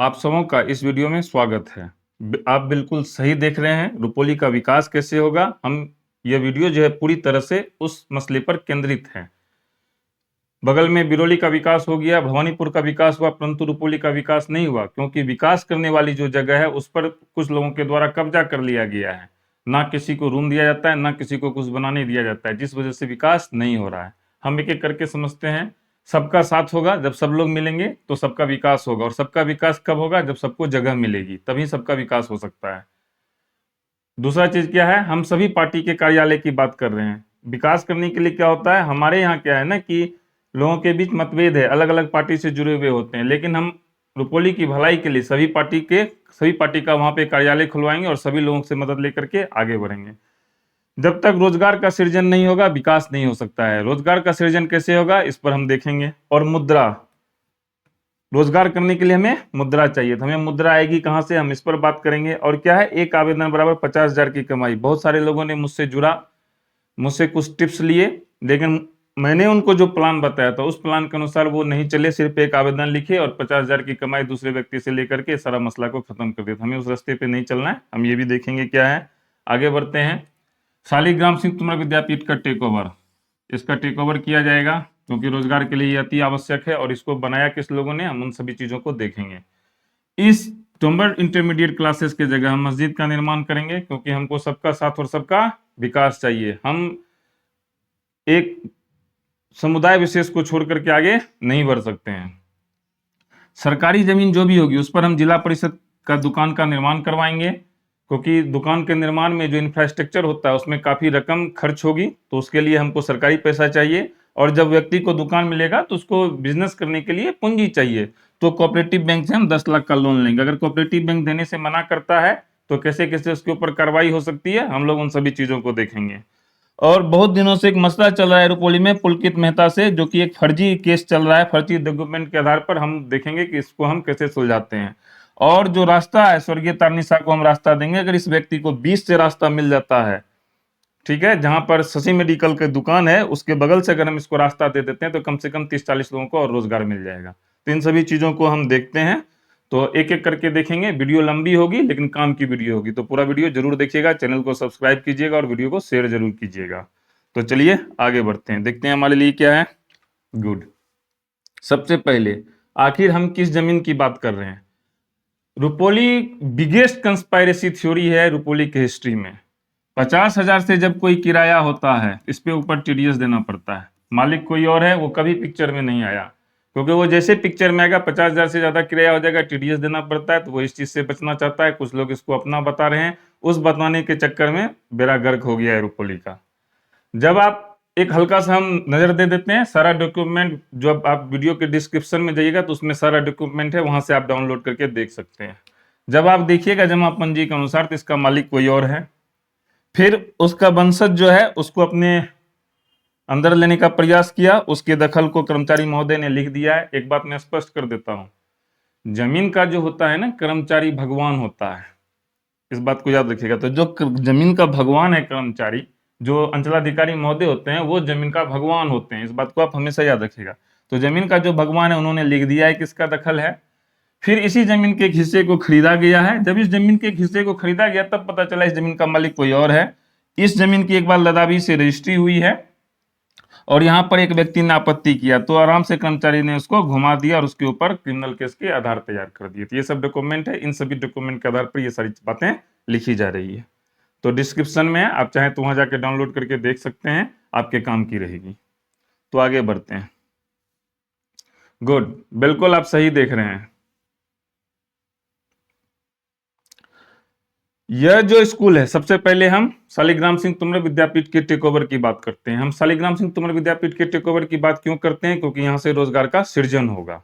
आप सबों का इस वीडियो में स्वागत है। आप बिल्कुल सही देख रहे हैं। रुपोली का विकास कैसे होगा, यह वीडियो जो है पूरी तरह से उस मसले पर केंद्रित है। बगल में बिरौली का विकास हो गया, भवानीपुर का विकास हुआ, परंतु रुपोली का विकास नहीं हुआ, क्योंकि विकास करने वाली जो जगह है उस पर कुछ लोगों के द्वारा कब्जा कर लिया गया है। ना किसी को रूम दिया जाता है, ना किसी को कुछ बनाने दिया जाता है, जिस वजह से विकास नहीं हो रहा है। हम एक एक करके समझते हैं। सबका साथ होगा, जब सब लोग मिलेंगे तो सबका विकास होगा, और सबका विकास कब होगा? जब सबको जगह मिलेगी, तभी सबका विकास हो सकता है। दूसरा चीज क्या है, हम सभी पार्टी के कार्यालय की बात कर रहे हैं। विकास करने के लिए क्या होता है, हमारे यहाँ क्या है ना कि लोगों के बीच मतभेद है, अलग अलग पार्टी से जुड़े हुए होते हैं, लेकिन हम रुपोली की भलाई के लिए सभी पार्टी का वहां पे कार्यालय खुलवाएंगे और सभी लोगों से मदद लेकर के आगे बढ़ेंगे। जब तक रोजगार का सृजन नहीं होगा, विकास नहीं हो सकता है। रोजगार का सृजन कैसे होगा, इस पर हम देखेंगे। और मुद्रा, रोजगार करने के लिए हमें मुद्रा चाहिए, तो हमें मुद्रा आएगी कहां से, हम इस पर बात करेंगे। और क्या है, एक आवेदन बराबर 50,000 की कमाई। बहुत सारे लोगों ने मुझसे जुड़ा, मुझसे कुछ टिप्स लिए, लेकिन मैंने उनको जो प्लान बताया था उस प्लान के अनुसार वो नहीं चले। सिर्फ एक आवेदन लिखे और 50,000 की कमाई दूसरे व्यक्ति से लेकर के सारा मसला को खत्म कर दिया। हमें उस रास्ते पे नहीं चलना है, हम ये भी देखेंगे क्या है। आगे बढ़ते हैं। शालिग्राम सिंह तोमर विद्यापीठ का टेक ओवर, इसका टेक ओवर किया जाएगा, क्योंकि रोजगार के लिए ये अति आवश्यक है। और इसको बनाया किस लोगों ने, हम उन सभी चीजों को देखेंगे। इस तोमर इंटरमीडिएट क्लासेस की जगह हम मस्जिद का निर्माण करेंगे, क्योंकि हमको सबका साथ और सबका विकास चाहिए। हम एक समुदाय विशेष को छोड़ करके आगे नहीं बढ़ सकते हैं। सरकारी जमीन जो भी होगी उस पर हम जिला परिषद का दुकान का निर्माण करवाएंगे, क्योंकि दुकान के निर्माण में जो इंफ्रास्ट्रक्चर होता है उसमें काफी रकम खर्च होगी, तो उसके लिए हमको सरकारी पैसा चाहिए। और जब व्यक्ति को दुकान मिलेगा तो उसको बिजनेस करने के लिए पूंजी चाहिए, तो कोऑपरेटिव बैंक से हम 10 लाख का लोन लेंगे। अगर कोऑपरेटिव बैंक देने से मना करता है तो कैसे कैसे उसके ऊपर कार्रवाई हो सकती है, हम लोग उन सभी चीजों को देखेंगे। और बहुत दिनों से एक मसला चल रहा है रुपोली में पुलकित मेहता से, जो कि एक फर्जी केस चल रहा है। फर्जी डॉक्यूमेंट के आधार पर हम देखेंगे कि इसको हम कैसे सुलझाते हैं। और जो रास्ता है, स्वर्गीय तारनिशा को हम रास्ता देंगे। अगर इस व्यक्ति को 20 से रास्ता मिल जाता है, ठीक है, जहां पर शशि मेडिकल की दुकान है उसके बगल से अगर हम इसको रास्ता दे देते हैं तो कम से कम 30-40 लोगों को और रोजगार मिल जाएगा। तो इन सभी चीजों को हम देखते हैं, तो एक एक करके देखेंगे। वीडियो लंबी होगी लेकिन काम की वीडियो होगी, तो पूरा वीडियो जरूर देखिएगा। चैनल को सब्सक्राइब कीजिएगा और वीडियो को शेयर जरूर कीजिएगा। तो चलिए आगे बढ़ते हैं, देखते हैं हमारे लिए क्या है। गुड। सबसे पहले आखिर हम किस जमीन की बात कर रहे हैं? रुपोली बिगेस्ट कंस्पायरेसी थ्योरी है रुपोली के हिस्ट्री में। 50,000 से जब कोई किराया होता है, इस पे ऊपर टीडीएस देना पड़ता है। मालिक कोई और है, वो कभी पिक्चर में नहीं आया, क्योंकि वो जैसे पिक्चर में आएगा 50,000 से ज्यादा किराया हो जाएगा, टीडीएस देना पड़ता है। तो वो इस चीज से बचना चाहता है। कुछ लोग इसको अपना बता रहे हैं, उस बताने के चक्कर में बेड़ा गर्क हो गया है रुपोली का। जब आप एक हल्का सा हम नजर दे देते हैं, सारा डॉक्यूमेंट जो आप वीडियो के डिस्क्रिप्शन में जाइएगा तो उसमें सारा डॉक्यूमेंट है, वहां से आप डाउनलोड करके देख सकते हैं। जब आप देखिएगा जमा पंजी के अनुसार तो इसका मालिक कोई और है। फिर उसका वंशज जो है उसको अपने अंदर लेने का प्रयास किया, उसके दखल को कर्मचारी महोदय ने लिख दिया है। एक बात मैं स्पष्ट कर देता हूं, जमीन का जो होता है ना, कर्मचारी भगवान होता है, इस बात को याद रखिएगा। तो जो जमीन का भगवान है कर्मचारी, जो अंचलाधिकारी महोदय होते हैं, वो जमीन का भगवान होते हैं, इस बात को आप हमेशा याद रखिएगा। तो जमीन का जो भगवान है उन्होंने लिख दिया है किसका दखल है। फिर इसी जमीन के एक हिस्से को खरीदा गया है। जब इस जमीन के एक हिस्से को खरीदा गया तब पता चला इस जमीन का मालिक कोई और है। इस जमीन की एक बार लदावी से रजिस्ट्री हुई है और यहाँ पर एक व्यक्ति ने आपत्ति किया, तो आराम से कर्मचारी ने उसको घुमा दिया और उसके ऊपर क्रिमिनल केस के आधार तैयार कर दिए। तो ये सब डॉक्यूमेंट है, इन सभी डॉक्यूमेंट के आधार पर ये सारी बातें लिखी जा रही है। तो डिस्क्रिप्शन में है, आप चाहें तो वहां जाके डाउनलोड करके देख सकते हैं, आपके काम की रहेगी। तो आगे बढ़ते हैं। गुड, बिल्कुल आप सही देख रहे हैं। यह जो स्कूल है, सबसे पहले हम शालिग्राम सिंह तोमर विद्यापीठ के टेक ओवर की बात करते हैं। हम शालिग्राम सिंह तोमर विद्यापीठ के टेक ओवर की बात क्यों करते हैं? क्योंकि यहां से रोजगार का सृजन होगा।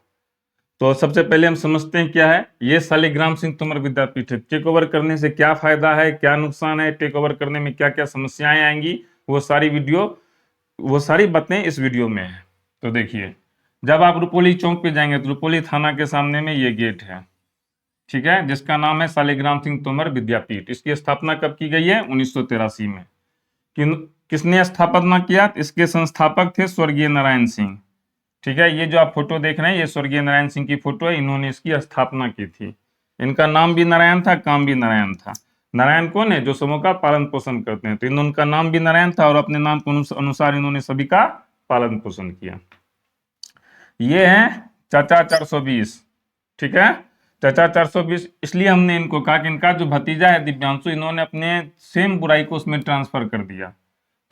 तो सबसे पहले हम समझते हैं क्या है ये शालिग्राम सिंह तोमर विद्यापीठ है। टेक ओवर करने से क्या फायदा है, क्या नुकसान है, टेक ओवर करने में क्या क्या समस्याएं आएंगी, वो सारी बातें इस वीडियो में है। तो देखिए, जब आप रुपोली चौक पे जाएंगे तो रुपोली थाना के सामने में ये गेट है, ठीक है, जिसका नाम है शालिग्राम सिंह तोमर विद्यापीठ। इसकी स्थापना कब की गई है? 1983 में। किसने स्थापना किया? इसके संस्थापक थे स्वर्गीय नारायण सिंह। ठीक है, ये जो आप फोटो देख रहे हैं ये स्वर्गीय नारायण सिंह की फोटो है, इन्होंने इसकी स्थापना की थी। इनका नाम भी नारायण था, काम भी नारायण था। नारायण कौन है? जो सबों का पालन पोषण करते हैं। तो इनका नाम भी नारायण था और अपने नाम के अनुसार इन्होंने सभी का पालन पोषण किया। ये है चाचा 420। ठीक है, चाचा 420 इसलिए हमने इनको कहा कि इनका जो भतीजा है दिव्यांशु, इन्होंने अपने सेम बुराई को उसमें ट्रांसफर कर दिया।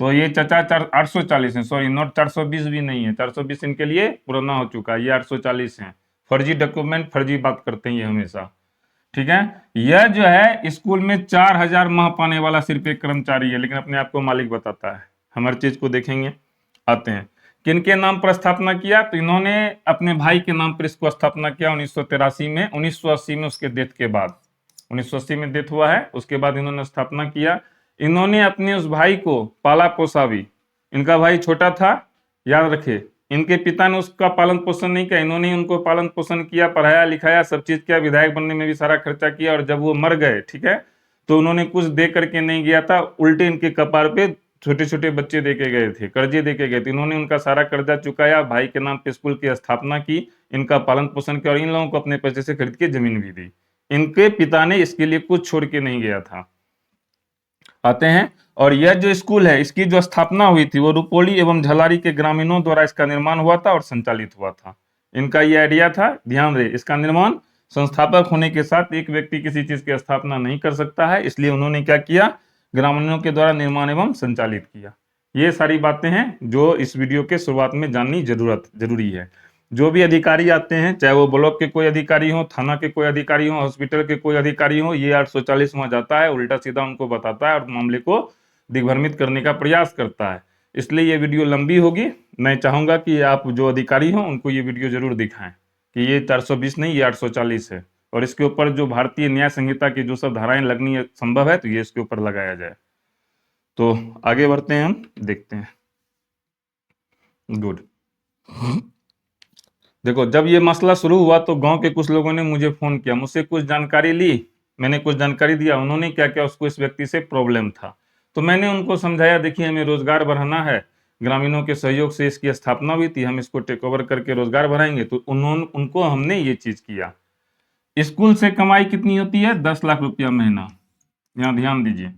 तो ये चाचा 840 है, सॉरी नोट 420 भी नहीं है, 420 इनके लिए पुराना हो चुका है, ये 840 है। फर्जी डॉक्यूमेंट, फर्जी बात करते हैं ये हमेशा। ठीक है, यह जो है स्कूल में 4000 माह पाने वाला सिर्फ एक कर्मचारी है, लेकिन अपने आप को मालिक बताता है। हम हर चीज को देखेंगे, आते हैं। किनके नाम पर स्थापना किया? तो इन्होंने अपने भाई के नाम पर इसको स्थापना किया 1983 में, 1980 में उसके डेथ के बाद, 1980 में डेथ हुआ है, उसके बाद इन्होंने स्थापना किया। इन्होंने अपने उस भाई को पाला पोसा भी। इनका भाई छोटा था, याद रखे, इनके पिता ने उसका पालन पोषण नहीं किया, इन्होंने उनको पालन पोषण किया, पढ़ाया लिखाया, सब चीज किया, विधायक बनने में भी सारा खर्चा किया। और जब वो मर गए, ठीक है, तो उन्होंने कुछ दे करके नहीं गया था, उल्टे इनके कपार पे छोटे छोटे बच्चे दे के गए थे, कर्जे दे के गए थे। इन्होंने उनका सारा कर्जा चुकाया, भाई के नाम पे स्कूल की स्थापना की, इनका पालन पोषण किया और इन लोगों को अपने पैसे से खरीद के जमीन भी दी। इनके पिता ने इसके लिए कुछ छोड़ के नहीं गया था। आते हैं, और यह जो स्कूल है इसकी जो स्थापना हुई थी वो रुपोली एवं झलारी के ग्रामीणों द्वारा इसका निर्माण हुआ था और संचालित हुआ था। इनका ये आइडिया था, ध्यान रहे, इसका निर्माण संस्थापक होने के साथ एक व्यक्ति किसी चीज की स्थापना नहीं कर सकता है, इसलिए उन्होंने क्या किया, ग्रामीणों के द्वारा निर्माण एवं संचालित किया। ये सारी बातें हैं जो इस वीडियो के शुरुआत में जाननी जरूरी है। जो भी अधिकारी आते हैं, चाहे वो ब्लॉक के कोई अधिकारी हो, थाना के कोई अधिकारी हो, हॉस्पिटल के कोई अधिकारी हो, ये 840 वहां जाता है, उल्टा सीधा उनको बताता है और मामले को दिग्भ्रमित करने का प्रयास करता है। इसलिए ये वीडियो लंबी होगी। मैं चाहूंगा कि आप जो अधिकारी हो उनको ये वीडियो जरूर दिखाएं कि ये 420 नहीं, ये 840 है, और इसके ऊपर जो भारतीय न्याय संहिता की जो सब धाराएं लगनी संभव है तो ये इसके ऊपर लगाया जाए। तो आगे बढ़ते हैं, हम देखते हैं। गुड। देखो, जब ये मसला शुरू हुआ तो गांव के कुछ लोगों ने मुझे फोन किया, मुझसे कुछ जानकारी ली, मैंने कुछ जानकारी दिया, उन्होंने क्या किया, उसको इस व्यक्ति से प्रॉब्लम था। तो मैंने उनको समझाया, देखिए हमें रोजगार बढ़ाना है, ग्रामीणों के सहयोग से इसकी स्थापना हुई थी, हम इसको टेक ओवर करके रोजगार बढ़ाएंगे। तो उनको हमने ये चीज किया। स्कूल से कमाई कितनी होती है? 10 लाख रुपया महीना। यहाँ ध्यान दीजिए,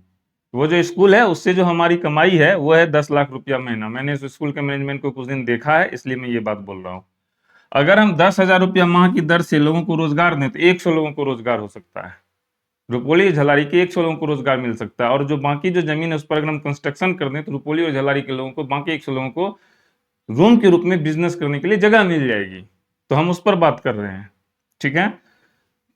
वो जो स्कूल है उससे जो हमारी कमाई है वो है 10 लाख रुपया महीना। मैंने इस स्कूल के मैनेजमेंट को कुछ दिन देखा है, इसलिए मैं ये बात बोल रहा हूँ। अगर हम 10,000 रुपया माह की दर से लोगों को रोजगार दें तो 100 लोगों को रोजगार हो सकता है। रुपोली झलारी के 100 लोगों को रोजगार मिल सकता है, और जो बाकी जो जमीन है उस पर अगर हम कंस्ट्रक्शन कर दें तो रुपोली और झलारी के लोगों को, बाकी 100 लोगों को रूम के रूप में बिजनेस करने के लिए जगह मिल जाएगी। तो हम उस पर बात कर रहे हैं, ठीक है।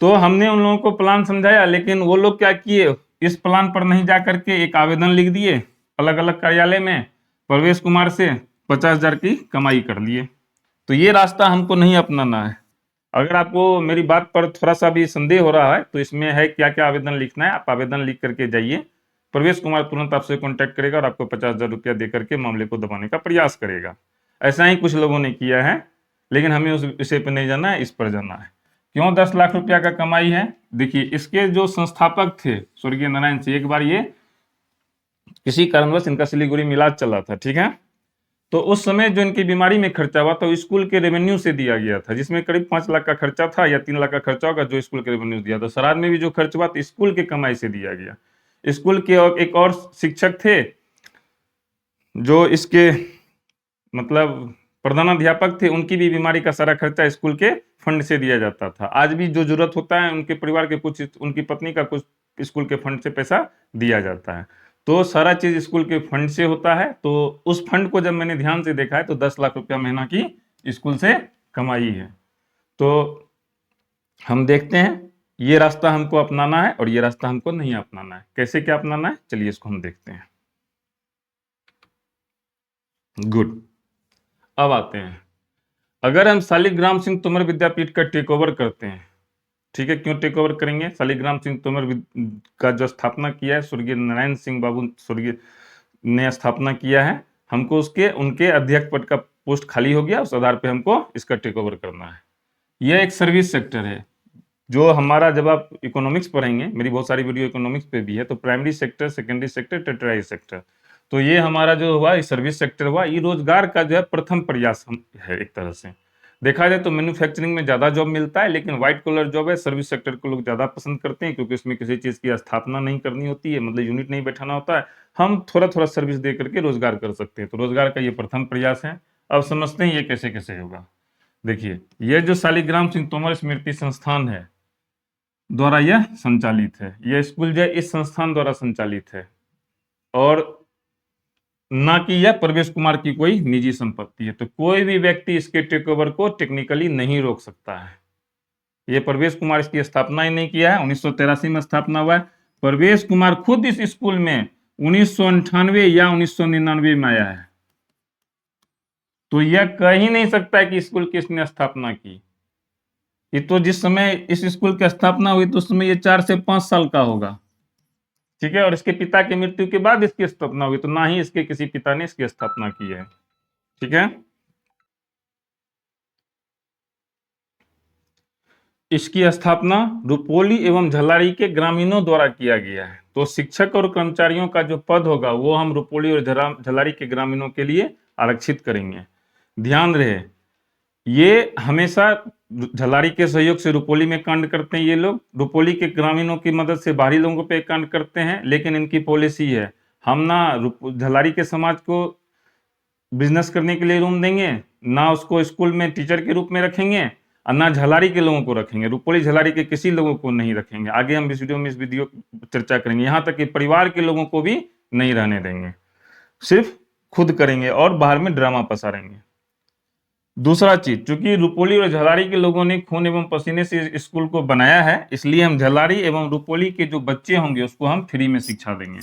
तो हमने उन लोगों को प्लान समझाया, लेकिन वो लोग क्या किए, इस प्लान पर नहीं जा करके एक आवेदन लिख दिए अलग अलग कार्यालय में, प्रवेश कुमार से 50,000 की कमाई कर लिए। तो ये रास्ता हमको नहीं अपनाना है। अगर आपको मेरी बात पर थोड़ा सा भी संदेह हो रहा है तो इसमें है क्या क्या आवेदन लिखना है, आप आवेदन लिख करके जाइए, प्रवेश कुमार तुरंत आपसे कांटेक्ट करेगा और आपको 50,000 रुपया दे करके मामले को दबाने का प्रयास करेगा। ऐसा ही कुछ लोगों ने किया है, लेकिन हमें उस विषय पर नहीं जाना है, इस पर जाना है। क्यों 10 लाख रुपया का कमाई है? देखिए, इसके जो संस्थापक थे स्वर्गीय नारायण सिंह, एक बार ये किसी कारणवश इनका सिलीगुड़ी में इलाज चला था, ठीक है। तो उस समय जो इनकी बीमारी में खर्चा हुआ था वो स्कूल के रेवेन्यू से दिया गया था, जिसमें करीब 5 लाख का खर्चा था या 3 लाख का खर्चा होगा, जो स्कूल के रेवेन्यू दिया था। श्राद्ध में भी जो खर्च हुआ तो स्कूल के कमाई से दिया गया। स्कूल के एक और शिक्षक थे जो इसके मतलब प्रधानाध्यापक थे, उनकी भी बीमारी का सारा खर्चा स्कूल के फंड से दिया जाता था। आज भी जो जरूरत होता है उनके परिवार के कुछ, उनकी पत्नी का कुछ स्कूल के फंड से पैसा दिया जाता है। तो सारा चीज स्कूल के फंड से होता है। तो उस फंड को जब मैंने ध्यान से देखा है तो 10 लाख रुपया महीना की स्कूल से कमाई है। तो हम देखते हैं, ये रास्ता हमको अपनाना है और ये रास्ता हमको नहीं अपनाना है। कैसे क्या अपनाना है, चलिए इसको हम देखते हैं। गुड। अब आते हैं, अगर हम शालिग्राम सिंह तोमर विद्यापीठ का टेक ओवर करते हैं, ठीक है, क्यों टेक ओवर करेंगे? शालिग्राम सिंह तोमर का जो स्थापना किया है स्वर्गीय नारायण सिंह बाबू स्वर्गीय ने स्थापना किया है, हमको उसके उनके अध्यक्ष पद का पोस्ट खाली हो गया, उस आधार पे हमको इसका टेक ओवर करना है। यह एक सर्विस सेक्टर है जो हमारा, जब आप इकोनॉमिक्स पढ़ेंगे, मेरी बहुत सारी वीडियो इकोनॉमिक्स पे भी है, तो primary sector, secondary sector, tertiary sector, तो ये हमारा जो हुआ, सर्विस सेक्टर हुआ, ये रोजगार का जो है प्रथम प्रयास है एक तरह से देखा जाए तो। मैन्युफैक्चरिंग में ज्यादा जॉब मिलता है, लेकिन व्हाइट कॉलर जॉब है, सर्विस सेक्टर को लोग ज्यादा पसंद करते हैं, क्योंकि इसमें किसी चीज की स्थापना नहीं करनी होती है, मतलब यूनिट नहीं बैठाना होता है, हम थोड़ा थोड़ा सर्विस दे करके रोजगार कर सकते हैं। तो रोजगार का ये प्रथम प्रयास है। अब समझते हैं ये कैसे कैसे होगा। देखिए, यह जो शालिग्राम सिंह तोमर स्मृति संस्थान है द्वारा यह संचालित है, यह स्कूल जो है इस संस्थान द्वारा संचालित है, और ना कि यह प्रवेश कुमार की कोई निजी संपत्ति है। तो कोई भी व्यक्ति इसके टेक ओवर को टेक्निकली नहीं रोक सकता है। ये प्रवेश कुमार इसकी स्थापना ही नहीं किया है, 1983 में स्थापना हुआ है। प्रवेश कुमार खुद इस स्कूल में 1998 या 1999 में आया है। तो यह कह ही नहीं सकता है कि स्कूल किसने स्थापना की। ये तो जिस समय इस स्कूल की स्थापना हुई तो उस समय ये 4 से 5 साल का होगा, ठीक है। और इसके पिता की मृत्यु के बाद इसकी स्थापना हुई, तो ना ही इसके किसी पिता ने इसकी स्थापना की है, ठीक है। इसकी स्थापना रुपोली एवं झलारी के ग्रामीणों द्वारा किया गया है। तो शिक्षक और कर्मचारियों का जो पद होगा वो हम रुपोली और झलारी के ग्रामीणों के लिए आरक्षित करेंगे। ध्यान रहे, ये हमेशा झलारी के सहयोग से रुपोली में कांड करते हैं ये लोग, रुपोली के ग्रामीणों की मदद से बाहरी लोगों पे कांड करते हैं। लेकिन इनकी पॉलिसी है, हम ना झलारी के समाज को बिजनेस करने के लिए रूम देंगे, ना उसको स्कूल में टीचर के रूप में रखेंगे, और ना झलारी के लोगों को रखेंगे, रुपोली झलारी के किसी लोगों को नहीं रखेंगे। आगे हम इस वीडियो चर्चा करेंगे। यहाँ तक कि परिवार के लोगों को भी नहीं रहने देंगे, सिर्फ खुद करेंगे और बाहर में ड्रामा पसारेंगे। दूसरा चीज, चूंकि रुपोली और झलारी के लोगों ने खून एवं पसीने से इस स्कूल को बनाया है, इसलिए हम झलारी एवं रुपोली के जो बच्चे होंगे उसको हम फ्री में शिक्षा देंगे,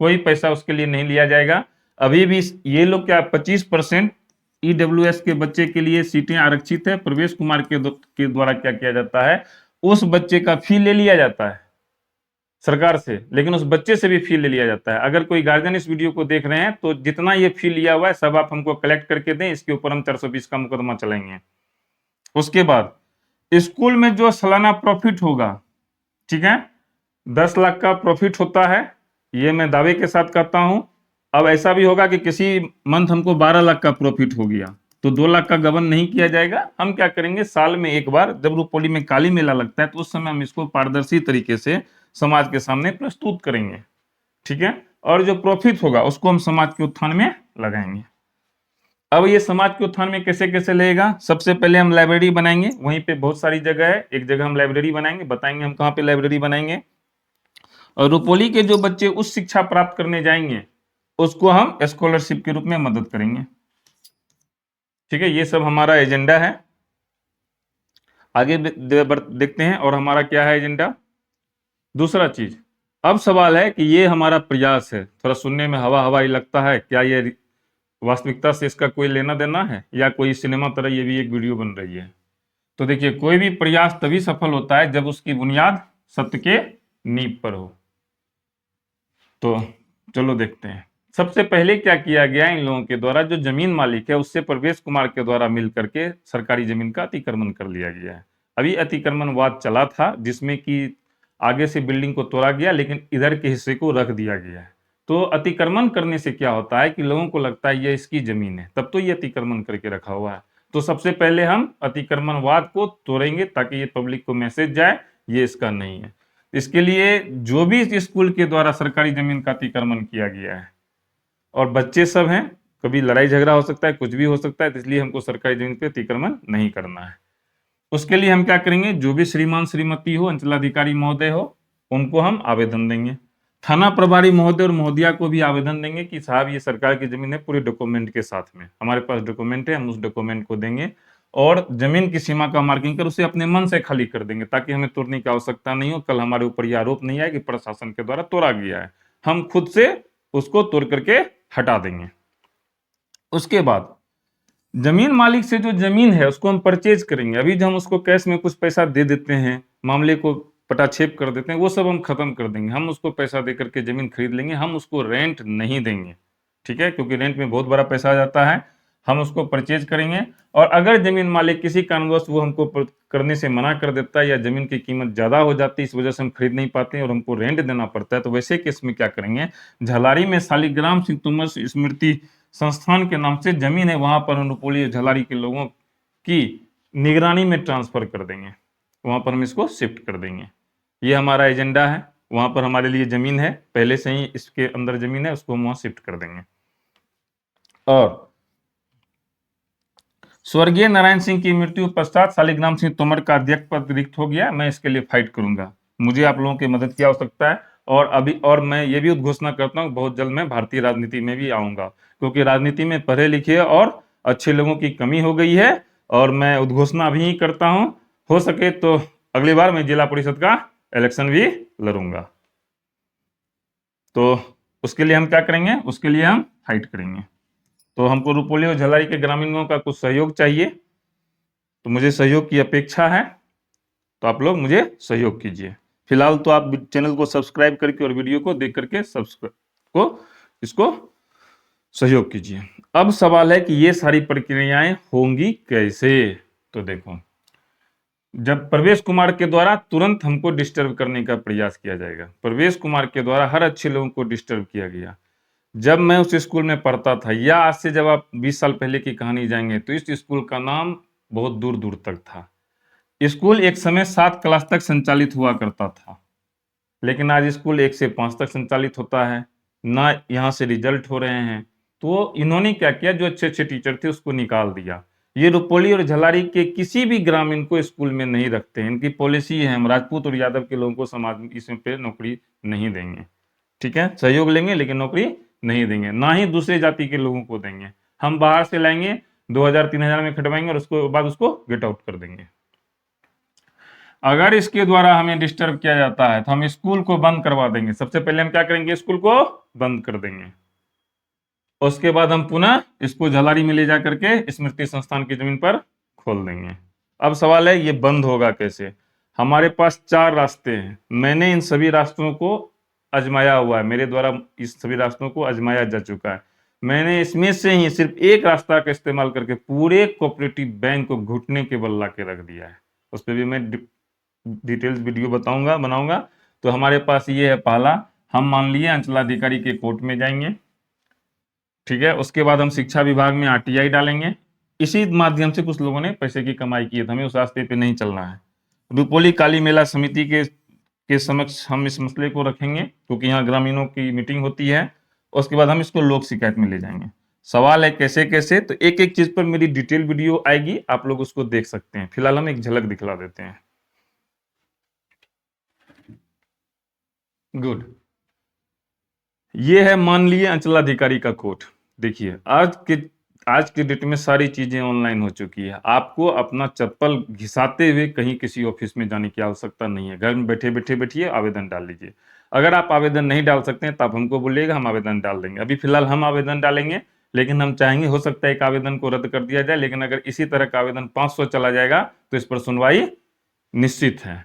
कोई पैसा उसके लिए नहीं लिया जाएगा। अभी भी ये लोग क्या 25% ईडब्ल्यूएस के बच्चे के लिए सीटें आरक्षित है। प्रवेश कुमार के द्वारा क्या किया जाता है, उस बच्चे का फी ले लिया जाता है सरकार से, लेकिन उस बच्चे से भी फी ले लिया जाता है। अगर कोई गार्जियन इस वीडियो को देख रहे हैं तो जितना ये फी लिया हुआ है सब आप हमको कलेक्ट करके दें, इसके ऊपर हम 420 का मुकदमा चलाएंगे। उसके बाद स्कूल में जो सालाना प्रॉफिट होगा, ठीक है, 10 लाख का प्रॉफिट होता है, ये मैं दावे के साथ कहता हूं। अब ऐसा भी होगा कि किसी मंथ हमको 12 लाख का प्रॉफिट हो गया, तो 2 लाख का गबन नहीं किया जाएगा। हम क्या करेंगे, साल में एक बार जब रुपोली में काली मेला लगता है तो उस समय हम इसको पारदर्शी तरीके से समाज के सामने प्रस्तुत करेंगे, ठीक है। और जो प्रॉफिट होगा उसको हम समाज के उत्थान में लगाएंगे। अब ये समाज के उत्थान में कैसे कैसे लगेगा, सबसे पहले हम लाइब्रेरी बनाएंगे, वहीं पे बहुत सारी जगह है, एक जगह हम लाइब्रेरी बनाएंगे, बताएंगे हम कहाँ पे लाइब्रेरी बनाएंगे। और रुपोली के जो बच्चे उस शिक्षा प्राप्त करने जाएंगे उसको हम स्कॉलरशिप के रूप में मदद करेंगे, ठीक है। ये सब हमारा एजेंडा है। आगे देखते हैं और हमारा क्या है एजेंडा। दूसरा चीज, अब सवाल है कि ये हमारा प्रयास है, थोड़ा सुनने में हवा हवा ही लगता है, क्या ये वास्तविकता से इसका कोई लेना देना है, या कोई सिनेमा तरह ये भी एक वीडियो बन रही है। तो देखिए, कोई भी प्रयास तभी सफल होता है जब उसकी बुनियाद सत्य के नींव पर हो। तो चलो देखते हैं। सबसे पहले क्या किया गया इन लोगों के द्वारा, जो जमीन मालिक है उससे प्रवेश कुमार के द्वारा मिल करके सरकारी जमीन का अतिक्रमण कर लिया गया है। अभी अतिक्रमण वाद चला था जिसमें कि आगे से बिल्डिंग को तोड़ा गया, लेकिन इधर के हिस्से को रख दिया गया है। तो अतिक्रमण करने से क्या होता है कि लोगों को लगता है ये इसकी जमीन है, तब तो ये अतिक्रमण करके रखा हुआ है। तो सबसे पहले हम अतिक्रमणवाद को तोड़ेंगे ताकि ये पब्लिक को मैसेज जाए ये इसका नहीं है। इसके लिए जो भी इस स्कूल के द्वारा सरकारी जमीन का अतिक्रमण किया गया है, और बच्चे सब हैं, कभी लड़ाई झगड़ा हो सकता है, कुछ भी हो सकता है, तो इसलिए हमको सरकारी जमीन पे अतिक्रमण नहीं करना है। उसके लिए हम क्या करेंगे, जो भी श्रीमान श्रीमती हो, अंचलाधिकारी महोदय हो, उनको हम आवेदन देंगे। थाना प्रभारी महोदय और महोदया को भी आवेदन देंगे कि साहब ये सरकार की जमीन है, पूरे डॉक्यूमेंट के साथ में, हमारे पास डॉक्यूमेंट है, हम उस डॉक्यूमेंट को देंगे। और जमीन की सीमा का मार्किंग कर उसे अपने मन से खाली कर देंगे, ताकि हमें तोड़ने की आवश्यकता नहीं हो। कल हमारे ऊपर यह आरोप नहीं आए कि प्रशासन के द्वारा तोड़ा गया है, हम खुद से उसको तोड़ करके हटा देंगे। उसके बाद जमीन मालिक से जो जमीन है उसको हम परचेज करेंगे। अभी जो हम उसको कैश में कुछ पैसा दे देते हैं, मामले को पटाक्षेप कर देते हैं, वो सब हम खत्म कर देंगे। हम उसको पैसा दे करके जमीन खरीद लेंगे, हम उसको रेंट नहीं देंगे, ठीक है, क्योंकि रेंट में बहुत बड़ा पैसा आ जाता है। हम उसको परचेज करेंगे। और अगर जमीन मालिक किसी कारणवश वो हमको करने से मना कर देता है या जमीन की कीमत ज्यादा हो जाती है, इस वजह से हम खरीद नहीं पाते हैं और हमको रेंट देना पड़ता है, तो वैसे केस में क्या करेंगे, झलारी में शालिग्राम सिंह तोमर स्मृति संस्थान के नाम से जमीन है, वहां पर अनुपोली झलारी के लोगों की निगरानी में ट्रांसफर कर देंगे, वहां पर हम इसको शिफ्ट कर देंगे। ये हमारा एजेंडा है। वहां पर हमारे लिए जमीन है, पहले से ही इसके अंदर जमीन है, उसको हम वहां शिफ्ट कर देंगे। और स्वर्गीय नारायण सिंह की मृत्यु पश्चात शालिग्राम सिंह तोमर का अध्यक्ष पद रिक्त हो गया, मैं इसके लिए फाइट करूंगा, मुझे आप लोगों की मदद की आवश्यकता है। और मैं ये भी उद्घोषणा करता हूं, बहुत जल्द मैं भारतीय राजनीति में भी आऊंगा, क्योंकि राजनीति में पढ़े लिखे और अच्छे लोगों की कमी हो गई है। और मैं उद्घोषणा अभी ही करता हूं, हो सके तो अगली बार मैं जिला परिषद का इलेक्शन भी लड़ूंगा। तो उसके लिए हम क्या करेंगे, उसके लिए हम फाइट करेंगे। तो हमको रुपोली और झलारी के ग्रामीणों का कुछ सहयोग चाहिए, तो मुझे सहयोग की अपेक्षा है, तो आप लोग मुझे सहयोग कीजिए। फिलहाल तो आप चैनल को सब्सक्राइब करके और वीडियो को देख करके इसको सहयोग कीजिए। अब सवाल है कि ये सारी प्रक्रियाएं होंगी कैसे। तो देखो, जब प्रवेश कुमार के द्वारा तुरंत हमको डिस्टर्ब करने का प्रयास किया जाएगा, प्रवेश कुमार के द्वारा हर अच्छे लोगों को डिस्टर्ब किया गया। जब मैं उस स्कूल में पढ़ता था, या आज से जब आप 20 साल पहले की कहानी जाएंगे, तो इस स्कूल का नाम बहुत दूर दूर तक था। स्कूल एक समय 7 क्लास तक संचालित हुआ करता था, लेकिन आज स्कूल 1 से 5 तक संचालित होता है, ना यहाँ से रिजल्ट हो रहे हैं। तो इन्होंने क्या किया, जो अच्छे अच्छे टीचर थे उसको निकाल दिया। ये रुपोली और झलारी के किसी भी ग्रामीण को स्कूल में नहीं रखते हैं, इनकी पॉलिसी है, हम राजपूत और यादव के लोगों को समाज में इसमें पे नौकरी नहीं देंगे। ठीक है, सहयोग लेंगे लेकिन नौकरी नहीं देंगे, ना ही दूसरे जाति के लोगों को देंगे। हम बाहर से लाएंगे, 2000-3000 में खटवाएंगे और उसके बाद उसको गेट आउट कर देंगे। अगर इसके द्वारा हमें डिस्टर्ब किया जाता है तो हम स्कूल को बंद करवा देंगे। सबसे पहले हम क्या करेंगे, स्कूल को बंद कर देंगे। उसके बाद हम पुनः इसको झलारी में ले जा करके स्मृति संस्थान की जमीन पर खोल देंगे। अब सवाल है, ये बंद होगा कैसे। हमारे पास 4 रास्ते हैं, मैंने इन सभी रास्तों को आजमाया हुआ है, मेरे द्वारा इस सभी रास्तों को आजमाया जा चुका है। मैंने इसमें से ही सिर्फ एक रास्ता का इस्तेमाल करके पूरे कोऑपरेटिव बैंक को घुटने के बल ला के रख दिया है। उस पर भी मैं डिटेल्स वीडियो बनाऊंगा। तो हमारे पास ये है पहला, हम मान लिए अंचलाधिकारी के कोर्ट में जाएंगे। ठीक है, उसके बाद हम शिक्षा विभाग में आरटीआई डालेंगे। इसी माध्यम से कुछ लोगों ने पैसे की कमाई की है, तो हमें उस रास्ते पे नहीं चलना है। रुपोली काली मेला समिति के समक्ष हम इस मसले को रखेंगे, क्योंकि यहाँ ग्रामीणों की मीटिंग होती है। उसके बाद हम इसको लोक शिकायत में ले जाएंगे। सवाल है कैसे कैसे, तो एक एक चीज पर मेरी डिटेल वीडियो आएगी, आप लोग उसको देख सकते हैं। फिलहाल हम एक झलक दिखला देते हैं। गुड, ये है माननीय अंचलाधिकारी का कोड। देखिए, आज के डेट में सारी चीजें ऑनलाइन हो चुकी है, आपको अपना चप्पल घिसाते हुए कहीं किसी ऑफिस में जाने की आवश्यकता नहीं है। घर में बैठे बैठे बैठिए, आवेदन डाल लीजिए। अगर आप आवेदन नहीं डाल सकते हैं तो आप हमको बोलिएगा, हम आवेदन डाल देंगे। अभी फिलहाल हम आवेदन डालेंगे, लेकिन हम चाहेंगे हो सकता है एक आवेदन को रद्द कर दिया जाए, लेकिन अगर इसी तरह का आवेदन 500 चला जाएगा तो इस पर सुनवाई निश्चित है।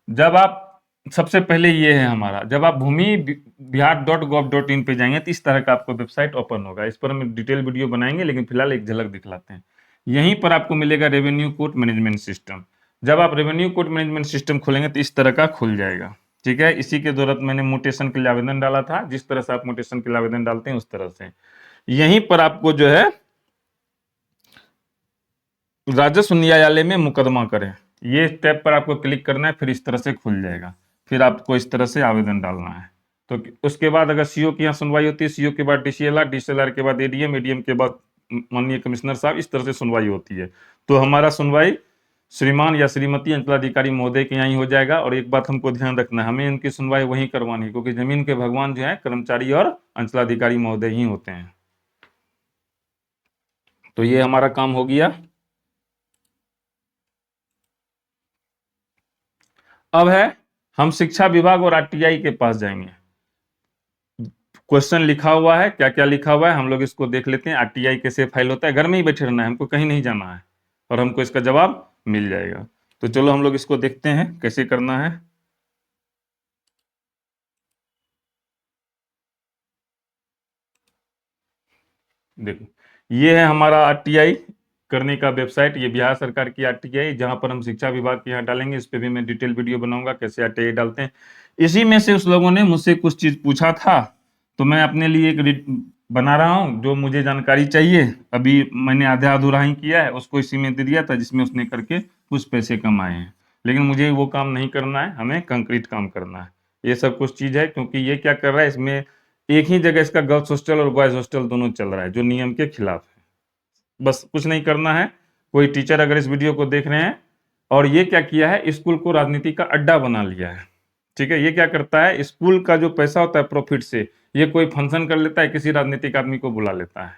जब आप सबसे पहले ये है हमारा, जब आप भूमि bihargov.in पे जाएंगे तो इस तरह का आपको वेबसाइट ओपन होगा। इस पर हम डिटेल वीडियो बनाएंगे, लेकिन फिलहाल एक झलक दिखलाते हैं। यहीं पर आपको मिलेगा रेवेन्यू कोर्ट मैनेजमेंट सिस्टम। जब आप रेवेन्यू कोर्ट मैनेजमेंट सिस्टम खोलेंगे तो इस तरह का खुल जाएगा। ठीक है, इसी के दौरान मैंने मोटेशन के लिए आवेदन डाला था, जिस तरह से आप मोटेशन के लिए आवेदन डालते हैं उस तरह से। यहीं पर आपको जो है राजस्व न्यायालय में मुकदमा करें, ये टैब पर आपको क्लिक करना है, फिर इस तरह से खुल जाएगा। फिर आपको इस तरह से आवेदन डालना है। तो उसके बाद अगर सीओ की यहाँ सुनवाई होती है, सीओ के बाद डीसीएलआर, डीसीएलआर के बाद एडीएम, एडीएम के बाद माननीय कमिश्नर साहब, इस तरह से सुनवाई होती है। तो हमारा सुनवाई श्रीमान या श्रीमती अंचलाधिकारी महोदय के यहाँ ही हो जाएगा। और एक बात हमको ध्यान रखना है, हमें उनकी सुनवाई वहीं करवानी है, क्योंकि जमीन के भगवान जो है कर्मचारी और अंचलाधिकारी महोदय ही होते हैं। तो ये हमारा काम हो गया। अब है, हम शिक्षा विभाग और आरटीआई के पास जाएंगे। क्वेश्चन लिखा हुआ है, क्या क्या लिखा हुआ है हम लोग इसको देख लेते हैं। आरटीआई कैसे फाइल होता है, घर में ही बैठे रहना है, हमको कहीं नहीं जाना है और हमको इसका जवाब मिल जाएगा। तो चलो हम लोग इसको देखते हैं कैसे करना है। देखो, ये है हमारा आरटीआई करने का वेबसाइट, ये बिहार सरकार की आरटीआई, जहां पर हम शिक्षा विभाग के यहाँ डालेंगे। इस पे भी मैं डिटेल वीडियो बनाऊंगा कैसे आरटीआई डालते हैं। इसी में से उस लोगों ने मुझसे कुछ चीज पूछा था, तो मैं अपने लिए एक बना रहा हूँ जो मुझे जानकारी चाहिए। अभी मैंने आधा अधूरा ही किया है, उसको इसी में दे दिया था, जिसमें उसने करके कुछ पैसे कमाए हैं। लेकिन मुझे वो काम नहीं करना है, हमें कंक्रीट काम करना है। ये सब कुछ चीज है, क्योंकि ये क्या कर रहा है, इसमें एक ही जगह इसका गर्ल्स हॉस्टल और बॉयज हॉस्टल दोनों चल रहा है, जो नियम के खिलाफ है। बस कुछ नहीं करना है। कोई टीचर अगर इस वीडियो को देख रहे हैं और ये क्या किया है, स्कूल को राजनीति का अड्डा बना लिया है, ठीक है। ये क्या करता है, स्कूल का जो पैसा होता है प्रॉफिट से, ये कोई फंक्शन कर लेता है, किसी राजनीतिक आदमी को बुला लेता है।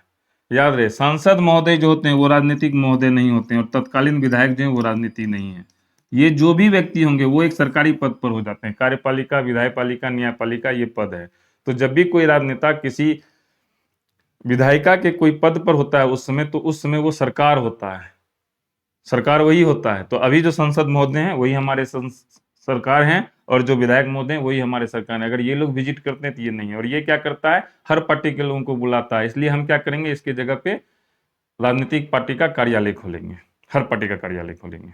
याद रहे, सांसद महोदय जो होते हैं वो राजनीतिक महोदय नहीं होते हैं, और तत्कालीन विधायक जो है वो राजनीति नहीं है। ये जो भी व्यक्ति होंगे वो एक सरकारी पद पर हो जाते हैं। कार्यपालिका, विधायपालिका, न्यायपालिका, ये पद है। तो जब भी कोई राजनेता किसी विधायिका के कोई पद पर होता है उस समय, तो उस समय वो सरकार होता है, सरकार वही होता है। तो अभी जो संसद महोदय हैं वही हमारे सरकार हैं, और जो विधायक महोदय हैं वही हमारे सरकार है। अगर ये लोग विजिट करते हैं तो ये नहीं है। और ये क्या करता है, हर पार्टी के लोगों को बुलाता है। इसलिए हम क्या करेंगे, इसकी जगह पे राजनीतिक पार्टी का कार्यालय खोलेंगे, हर पार्टी का कार्यालय खोलेंगे,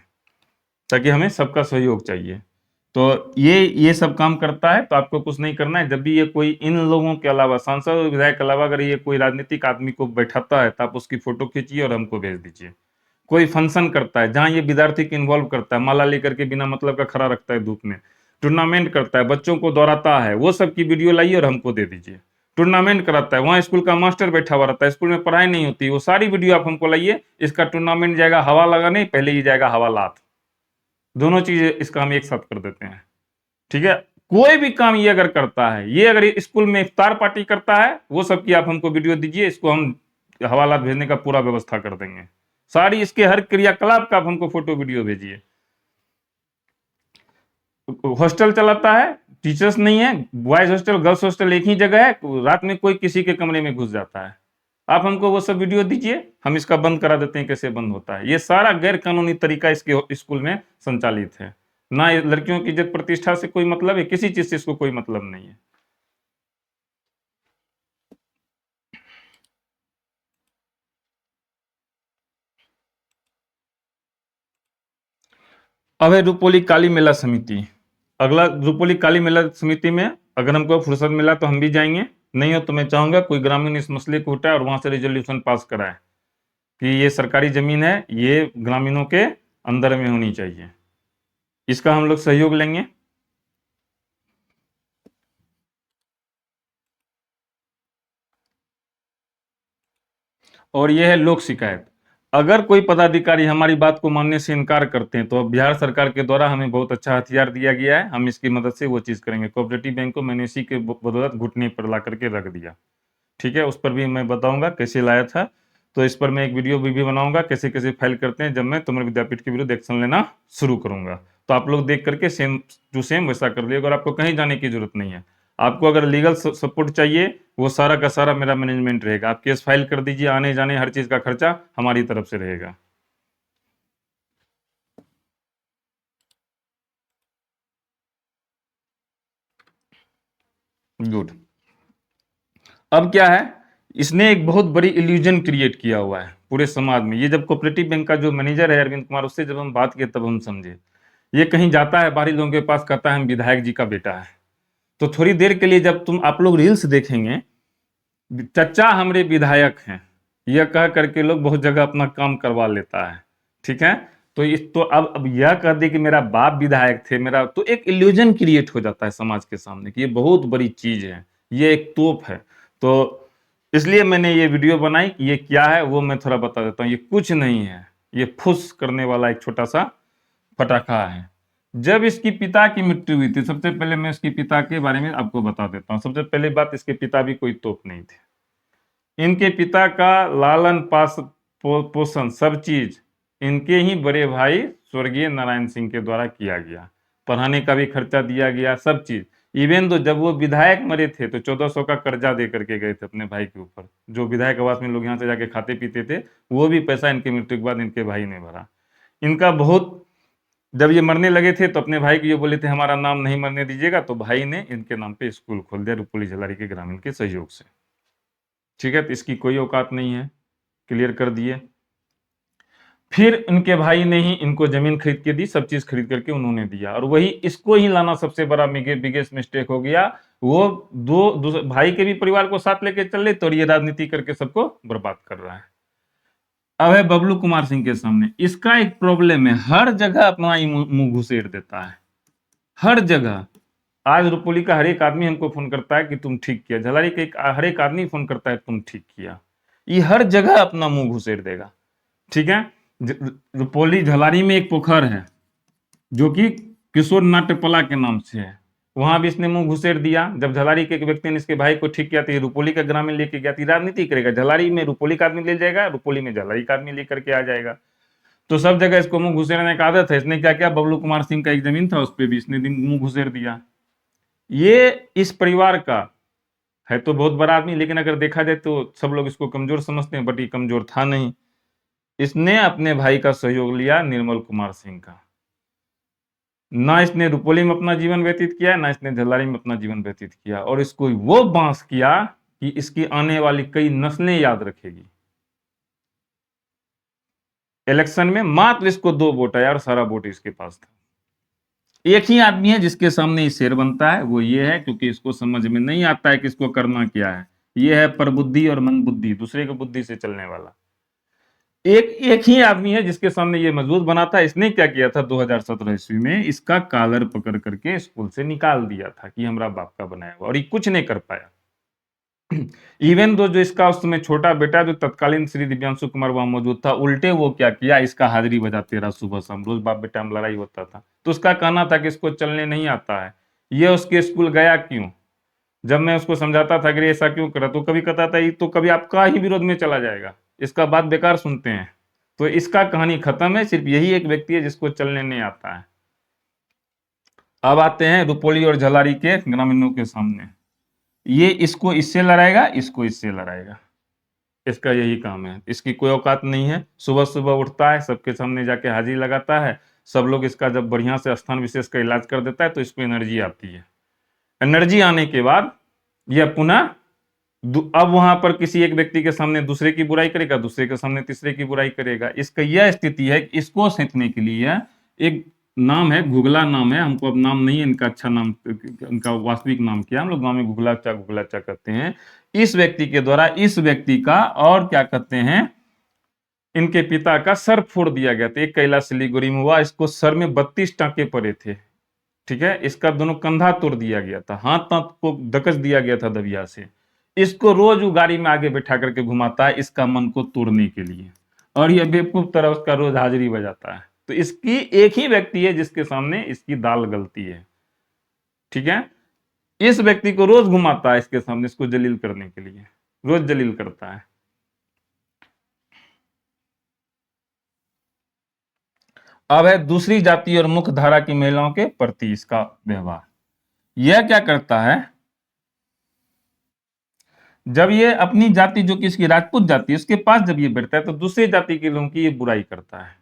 ताकि हमें सबका सहयोग चाहिए। तो ये सब काम करता है। तो आपको कुछ नहीं करना है। जब भी ये कोई इन लोगों के अलावा, सांसद और विधायक के अलावा, अगर ये कोई राजनीतिक आदमी को बैठाता है तो आप उसकी फोटो खींचिए और हमको भेज दीजिए। कोई फंक्शन करता है जहां ये विद्यार्थी को इन्वॉल्व करता है, माला लेकर के बिना मतलब का खड़ा रखता है धूप में, टूर्नामेंट करता है, बच्चों को दौड़ाता है, वो सब की वीडियो लाइए और हमको दे दीजिए। टूर्नामेंट कराता है, वहां स्कूल का मास्टर बैठा हुआ रहता है, स्कूल में पढ़ाई नहीं होती, वो सारी वीडियो आप हमको लाइए। इसका टूर्नामेंट जाएगा हवा लगाने, पहले ही जाएगा हवालात। दोनों चीजें इसका हम एक साथ कर देते हैं, ठीक है। कोई भी काम ये अगर करता है, ये अगर स्कूल में इफ्तार पार्टी करता है, वो सब की आप हमको वीडियो दीजिए, इसको हम हवालात भेजने का पूरा व्यवस्था कर देंगे। सारी इसके हर क्रियाकलाप का आप हमको फोटो वीडियो भेजिए। हॉस्टल चलाता है, टीचर्स नहीं है, बॉयज हॉस्टल गर्ल्स हॉस्टल एक ही जगह है, रात में कोई किसी के कमरे में घुस जाता है, आप हमको वो सब वीडियो दीजिए, हम इसका बंद करा देते हैं। कैसे बंद होता है, ये सारा गैर कानूनी तरीका इसके स्कूल में संचालित है। ना लड़कियों की इज्जत प्रतिष्ठा से कोई मतलब है, किसी चीज से इसको कोई मतलब नहीं है। अब है रुपोली काली मेला समिति। अगला रुपोली काली मेला समिति में अगर हमको फुर्सत मिला तो हम भी जाएंगे, नहीं हो तो मैं चाहूंगा कोई ग्रामीण इस मसले को उठाए और वहां से रेजोल्यूशन पास कराए कि ये सरकारी जमीन है, ये ग्रामीणों के अंदर में होनी चाहिए। इसका हम लोग सहयोग लेंगे। और यह है लोक शिकायत। अगर कोई पदाधिकारी हमारी बात को मानने से इनकार करते हैं तो बिहार सरकार के द्वारा हमें बहुत अच्छा हथियार दिया गया है, हम इसकी मदद से वो चीज करेंगे। कोऑपरेटिव बैंक को मैंने इसी के बदौलत घुटने पर ला करके रख दिया, ठीक है। उस पर भी मैं बताऊंगा कैसे लाया था। तो इस पर मैं एक वीडियो भी बनाऊंगा कैसे कैसे फाइल करते हैं, जब मैं तुम्हारे विद्यापीठ के विरुद्ध एक्शन लेना शुरू करूंगा। तो आप लोग देख करके सेम टू सेम वैसा कर लिएगा, और आपको कहीं जाने की जरूरत नहीं है। आपको अगर लीगल सपोर्ट चाहिए, वो सारा का सारा मेरा मैनेजमेंट रहेगा। आप केस फाइल कर दीजिए, आने जाने हर चीज का खर्चा हमारी तरफ से रहेगा। गुड। अब क्या है, इसने एक बहुत बड़ी इल्यूजन क्रिएट किया हुआ है पूरे समाज में। ये जब कोऑपरेटिव बैंक का जो मैनेजर है अरविंद कुमार, उससे जब हम बात किए तब हम समझे। ये कहीं जाता है बाहरी लोगों के पास, कहता है हम विधायक जी का बेटा है। तो थोड़ी देर के लिए जब आप लोग रील्स देखेंगे, चचा हमरे विधायक हैं, यह कह करके लोग बहुत जगह अपना काम करवा लेता है, ठीक है। तो इस तो अब यह कह दे कि मेरा बाप विधायक थे, मेरा, तो एक इल्यूजन क्रिएट हो जाता है समाज के सामने कि ये बहुत बड़ी चीज है, ये एक तोप है। तो इसलिए मैंने ये वीडियो बनाई। ये क्या है वो मैं थोड़ा बता देता हूँ। ये कुछ नहीं है, ये फुस करने वाला एक छोटा सा पटाखा है। जब इसकी पिता की मृत्यु हुई थी, सबसे पहले मैं इसके पिता के बारे में आपको बता देता हूँ। सबसे पहले बात, इसके पिता भी कोई तोप नहीं थे। इनके पिता का लालन पोषण सब चीज इनके ही बड़े भाई स्वर्गीय नारायण सिंह के द्वारा किया गया। पढ़ाने का भी खर्चा दिया गया, सब चीज। इवन तो जब वो विधायक मरे थे तो 1400 का कर्जा दे करके गए थे अपने भाई के ऊपर। जो विधायक आवास में लोग यहाँ से जाके खाते पीते थे, वो भी पैसा इनकी मृत्यु के बाद इनके भाई ने भरा। इनका बहुत, जब ये मरने लगे थे तो अपने भाई को ये बोले थे हमारा नाम नहीं मरने दीजिएगा, तो भाई ने इनके नाम पे स्कूल खोल दिया रुपोली झलारी के ग्रामीण के सहयोग से, ठीक है। तो इसकी कोई औकात नहीं है। क्लियर कर दिए। फिर इनके भाई ने ही इनको जमीन खरीद के दी, सब चीज खरीद करके उन्होंने दिया, और वही इसको ही लाना सबसे बड़ा बिगेस्ट मिस्टेक हो गया। वो भाई के भी परिवार को साथ लेके चल रहे, तो ये राजनीति करके सबको बर्बाद कर रहा है। अब है बबलू कुमार सिंह के सामने, इसका एक प्रॉब्लम है, हर जगह अपना ही मुंह घुसेड़ देता है, हर जगह। आज रुपोली का हर एक आदमी हमको फोन करता है कि तुम ठीक किया, झलारी का हर एक आदमी फोन करता है तुम ठीक किया, ये हर जगह अपना मुंह घुसेड़ देगा। ठीक है, रुपोली झलारी में एक पोखर है जो कि किशोर नाट्यपला के नाम से है, वहां भी इसने मुंह घुसेड़ दिया। जब झलारी के एक व्यक्ति ने इसके भाई को ठीक किया तो ये रुपोली का ग्रामीण लेके गया, राजनीति करेगा, झलारी में रुपोली का आदमी ले जाएगा, रुपोली में झलारी का आदमी लेकर के आ जाएगा। तो सब जगह इसको मुंह घुसेड़ने का आदत है। इसने क्या किया, बबलू कुमार सिंह का एक जमीन था उस पर भी इसने मुंह घुसेड़ दिया। ये इस परिवार का है तो बहुत बड़ा आदमी, लेकिन अगर देखा जाए तो सब लोग इसको कमजोर समझते हैं, बट ये कमजोर था नहीं। इसने अपने भाई का सहयोग लिया, निर्मल कुमार सिंह का। ना इसने रुपोली में अपना जीवन व्यतीत किया, ना इसने झलारी में अपना जीवन व्यतीत किया, और इसको वो बांस किया कि इसकी आने वाली कई नस्लें याद रखेगी। इलेक्शन में मात्र इसको 2 वोट आया और सारा वोट इसके पास था। एक ही आदमी है जिसके सामने ये शेर बनता है, वो ये है, क्योंकि इसको समझ में नहीं आता है कि इसको करना क्या है। ये है प्रबुद्धि और मंदबुद्धि, दूसरे की बुद्धि से चलने वाला। एक ही आदमी है जिसके सामने ये मजबूत बना था। इसने क्या किया था, 2017 ईस्वी में इसका कॉलर पकड़ करके स्कूल से निकाल दिया था कि हमारा बाप का बनाया हुआ, और ये कुछ नहीं कर पाया। इवन दो जो इसका उस समय छोटा बेटा जो तत्कालीन श्री दिव्यांशु कुमार वहां मौजूद था, उल्टे वो क्या किया, इसका हाजिरी बजाते रहा सुबह शाम, रोज बाप बेटा में लड़ाई होता था। तो उसका कहना था कि इसको चलने नहीं आता है, ये उसके स्कूल गया क्यों। जब मैं उसको समझाता था कि ऐसा क्यों करा, तो कभी कहता था ये तो कभी आपका ही विरोध में चला जाएगा, इसका बात बेकार सुनते हैं। तो इसका कहानी खत्म है, सिर्फ यही एक व्यक्ति है जिसको चलने नहीं आता है। अब आते हैं रुपोली और झलारी के ग्रामीणों के सामने। ये इसको इससे लड़ाएगा, इसको इससे लड़ाएगा, इसका यही काम है। इसकी कोई औकात नहीं है। सुबह सुबह उठता है, सबके सामने जाके हाजिरी लगाता है, सब लोग इसका जब बढ़िया से स्थान विशेष का इलाज कर देता है तो इसको एनर्जी आती है। एनर्जी आने के बाद यह पुनः अब वहां पर किसी एक व्यक्ति के सामने दूसरे की बुराई करेगा, दूसरे के सामने तीसरे की बुराई करेगा। इसका यह स्थिति है कि इसको सेंचने के लिए एक नाम है, घुगला नाम है, हमको अब नाम नहीं है इनका, अच्छा नाम, इनका वास्तविक नाम क्या, हम लोग गांव में घुगलाचा कहते हैं। इस व्यक्ति के द्वारा इस व्यक्ति का और क्या कहते हैं, इनके पिता का सर फोड़ दिया गया था। एक कैलाश सिलीगुड़ी में हुआ, इसको सर में 32 टांके पड़े थे। ठीक है, इसका दोनों कंधा तोड़ दिया गया था, हाथ को दकच दिया गया था दबिया से। इसको रोज वो गाड़ी में आगे बैठा करके घुमाता है इसका मन को तोड़ने के लिए, और यह बेवकूफ तरह उसका रोज हाजिरी बजाता है। तो इसकी एक ही व्यक्ति है जिसके सामने इसकी दाल गलती है। ठीक है, इस व्यक्ति को रोज घुमाता है इसके सामने, इसको जलील करने के लिए, रोज जलील करता है। अब है दूसरी जाति और मुख्य धारा की महिलाओं के प्रति इसका व्यवहार। यह क्या करता है, जब ये अपनी जाति जो कि इसकी राजपूत जाति है उसके पास जब ये बैठता है तो दूसरी जाति के लोगों की ये बुराई करता है।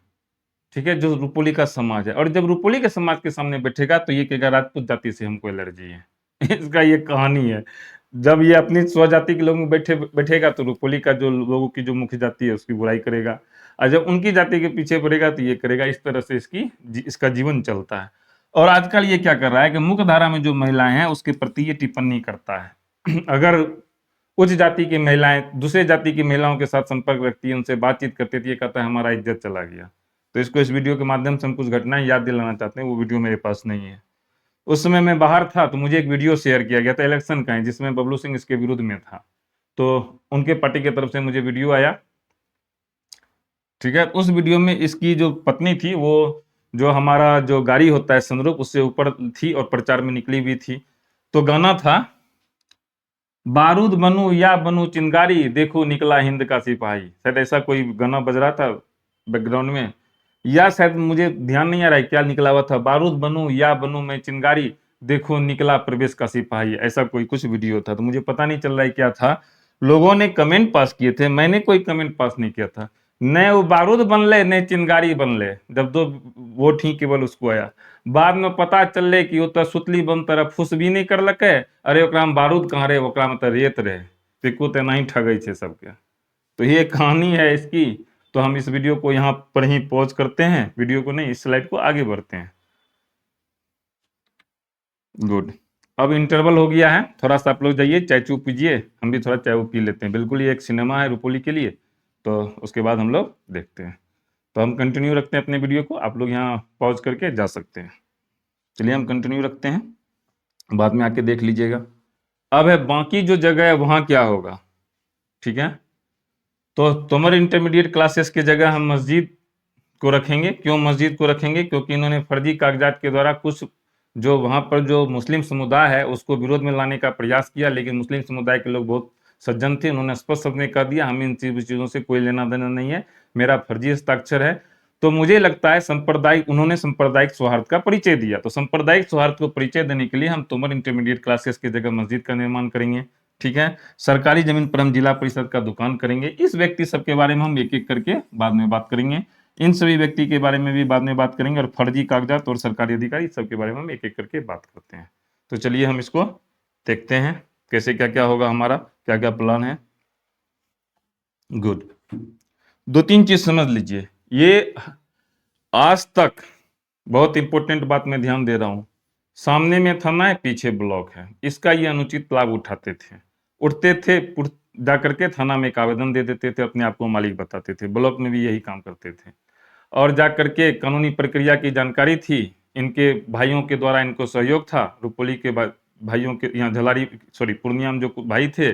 ठीक है, जो रुपोली का समाज है, और जब रुपोली के समाज के सामने बैठेगा तो ये कहेगा राजपूत जाति से हमको एलर्जी है। इसका ये कहानी है। जब ये अपनी स्वजाति के लोगों में बैठेगा तो रुपोली का जो लोगों की जो मुख्य जाति है उसकी बुराई करेगा, और जब उनकी जाति के पीछे पड़ेगा तो ये करेगा। इस तरह से इसका जीवन चलता है। और आजकल ये क्या कर रहा है कि मुख्य धारा में जो महिलाएं हैं उसके प्रति ये टिप्पणी करता है। अगर उच्च जाति की महिलाएं दूसरे जाति की महिलाओं के साथ संपर्क रखती है, उनसे बातचीत करती थी, ये कहता है हमारा इज्जत चला गया। तो इसको इस वीडियो के माध्यम से हम कुछ घटनाएं याद दिलाना चाहते हैं, वो वीडियो मेरे पास नहीं है। उस समय मैं बाहर था तो मुझे एक वीडियो शेयर किया गया था इलेक्शन का, जिसमें बबलू सिंह इसके विरुद्ध में था, तो उनके पार्टी की तरफ से मुझे वीडियो आया। ठीक है, उस वीडियो में इसकी जो पत्नी थी वो जो हमारा जो गाड़ी होता है सनरूफ उससे ऊपर थी और प्रचार में निकली हुई थी। तो गाना था, बारूद बनू या बनू चिंगारी, देखो निकला हिंद का सिपाही, शायद ऐसा कोई गाना बज रहा था बैकग्राउंड में, या शायद मुझे ध्यान नहीं आ रहा है क्या निकला हुआ था, बारूद बनू या बनू मैं चिंगारी, देखो निकला प्रवेश का सिपाही, ऐसा कोई कुछ वीडियो था। तो मुझे पता नहीं चल रहा है क्या था। लोगों ने कमेंट पास किए थे, मैंने कोई कमेंट पास नहीं किया था। न वो बारूद बन ले न चिंगारी बन ले, जब 2 वोट ही केवल उसको आया। बाद में पता चल कि वो तो सुतली बन तरफ फुस भी नहीं कर लके, अरे ओकरा में बारूद कहाँ रहे, ओकरा में तो रेत रहे। पिकू तो नहीं ठगै छे सबके। तो ये कहानी है इसकी। तो हम इस वीडियो को यहाँ पर ही पॉज करते हैं, वीडियो को नहीं, इस स्लाइड को आगे बढ़ते हैं। गुड। अब इंटरवल हो गया है, थोड़ा सा आप लोग जाइए चाय चू पीजिए, हम भी थोड़ा चाय वो पी लेते हैं। बिल्कुल ये एक सिनेमा है रुपोली के लिए, तो उसके बाद हम लोग देखते हैं। तो हम कंटिन्यू रखते हैं अपने वीडियो को, आप लोग यहाँ पॉज करके जा सकते हैं। चलिए हम कंटिन्यू रखते हैं, बाद में आके देख लीजिएगा। अब है बाकी जो जगह है वहाँ क्या होगा, ठीक है। तो तोमर इंटरमीडिएट क्लासेस की जगह हम मस्जिद को रखेंगे। क्यों मस्जिद को रखेंगे? क्योंकि इन्होंने फर्जी कागजात के द्वारा कुछ जो वहां पर जो मुस्लिम समुदाय है उसको विरोध में लाने का प्रयास किया, लेकिन मुस्लिम समुदाय के लोग बहुत सज्जन थे, उन्होंने स्पष्ट शब्द में कह दिया हमें इन चीजों से कोई लेना देना नहीं है, मेरा फर्जी हस्ताक्षर है। तो मुझे लगता है सांप्रदायिक, उन्होंने सांप्रदायिक सौहार्द का परिचय दिया, तो सांप्रदायिक सौहार्द को परिचय देने के लिए हम तोमर इंटरमीडिएट क्लासेस की जगह मस्जिद का निर्माण करेंगे, ठीक है। सरकारी जमीन पर हम जिला परिषद का दुकान करेंगे। इस व्यक्ति सब के बारे में हम एक एक करके बाद में बात करेंगे, इन सभी व्यक्ति के बारे में भी बाद में बात करेंगे, और फर्जी कागजात और सरकारी अधिकारी सब के बारे में हम एक एक करके बात करते हैं। तो चलिए हम इसको देखते हैं कैसे क्या क्या होगा, हमारा क्या क्या प्लान है। गुड। दो तीन चीज समझ लीजिए, ये आज तक बहुत इंपॉर्टेंट बात मैं ध्यान दे रहा हूं, सामने में थाना है, पीछे ब्लॉक है, इसका ये अनुचित लाभ उठाते थे, उठते थे, जाकर के थाना में एक आवेदन दे देते थे, अपने आप को मालिक बताते थे, ब्लॉक में भी यही काम करते थे, और जाकर के कानूनी प्रक्रिया की जानकारी थी, इनके भाइयों के द्वारा इनको सहयोग था, रुपोली के भाइयों के यहाँ झलारी पूर्णिया में जो भाई थे,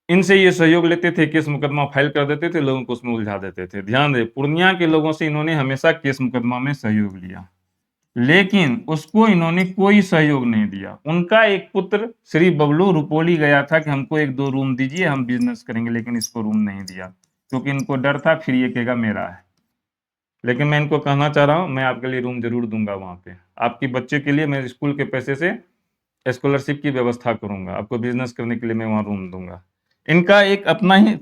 इनसे ये सहयोग लेते थे, केस मुकदमा फाइल कर देते थे, लोगों को उसमें उलझा देते थे। ध्यान दे, पूर्णिया के लोगों से इन्होंने हमेशा केस मुकदमा में सहयोग लिया, लेकिन उसको इन्होंने कोई सहयोग नहीं दिया। उनका एक पुत्र श्री बबलू रुपोली गया था कि हमको एक दो रूम दीजिए, हम बिजनेस करेंगे, लेकिन इसको रूम नहीं दिया, क्योंकि इनको डर था फिर ये कहेगा मेरा है। लेकिन मैं इनको कहना चाह रहा हूं, मैं आपके लिए रूम जरूर दूंगा वहां पे, आपके बच्चे के लिए मैं स्कूल के पैसे से स्कॉलरशिप की व्यवस्था करूंगा, आपको बिजनेस करने के लिए मैं वहां रूम दूंगा। इनका एक अपना ही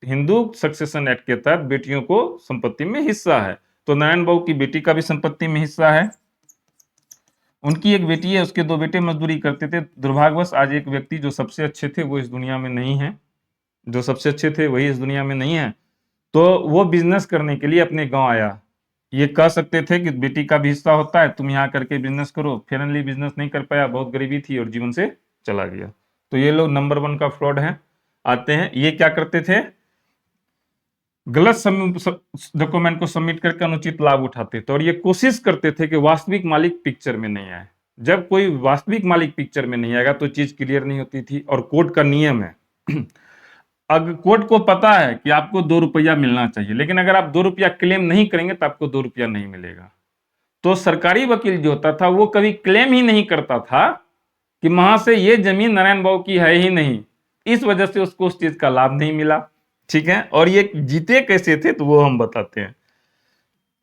हिंदू सक्सेशन एक्ट के तहत बेटियों को संपत्ति में हिस्सा है, तो नारायण बाबू की बेटी का भी संपत्ति में हिस्सा है। उनकी एक बेटी है, उसके दो बेटे मजदूरी करते थे। दुर्भाग्यवश आज एक व्यक्ति जो सबसे अच्छे थे वो इस दुनिया में नहीं है, जो सबसे अच्छे थे वही इस दुनिया में नहीं है, तो वो बिजनेस करने के लिए अपने गांव आया। ये कह सकते थे कि बेटी का भी हिस्सा होता है, तुम यहाँ करके बिजनेस करो, फेयरली बिजनेस नहीं कर पाया, बहुत गरीबी थी और जीवन से चला गया। तो ये लोग नंबर 1 का फ्रॉड है। आते हैं, ये क्या करते थे, गलत डॉक्यूमेंट को सबमिट करके अनुचित लाभ उठाते थे, और ये कोशिश करते थे कि वास्तविक मालिक पिक्चर में नहीं आए। जब कोई वास्तविक मालिक पिक्चर में नहीं आएगा तो चीज क्लियर नहीं होती थी, और कोर्ट का नियम है अगर कोर्ट को पता है कि आपको 2 रुपया मिलना चाहिए, लेकिन अगर आप 2 रुपया क्लेम नहीं करेंगे तो आपको 2 रुपया नहीं मिलेगा। तो सरकारी वकील जो होता था वो कभी क्लेम ही नहीं करता था कि वहां से ये जमीन नारायण बाबू की है ही नहीं, इस वजह से उसको उस चीज का लाभ नहीं मिला, ठीक है। और ये जीते कैसे थे तो वो हम बताते हैं।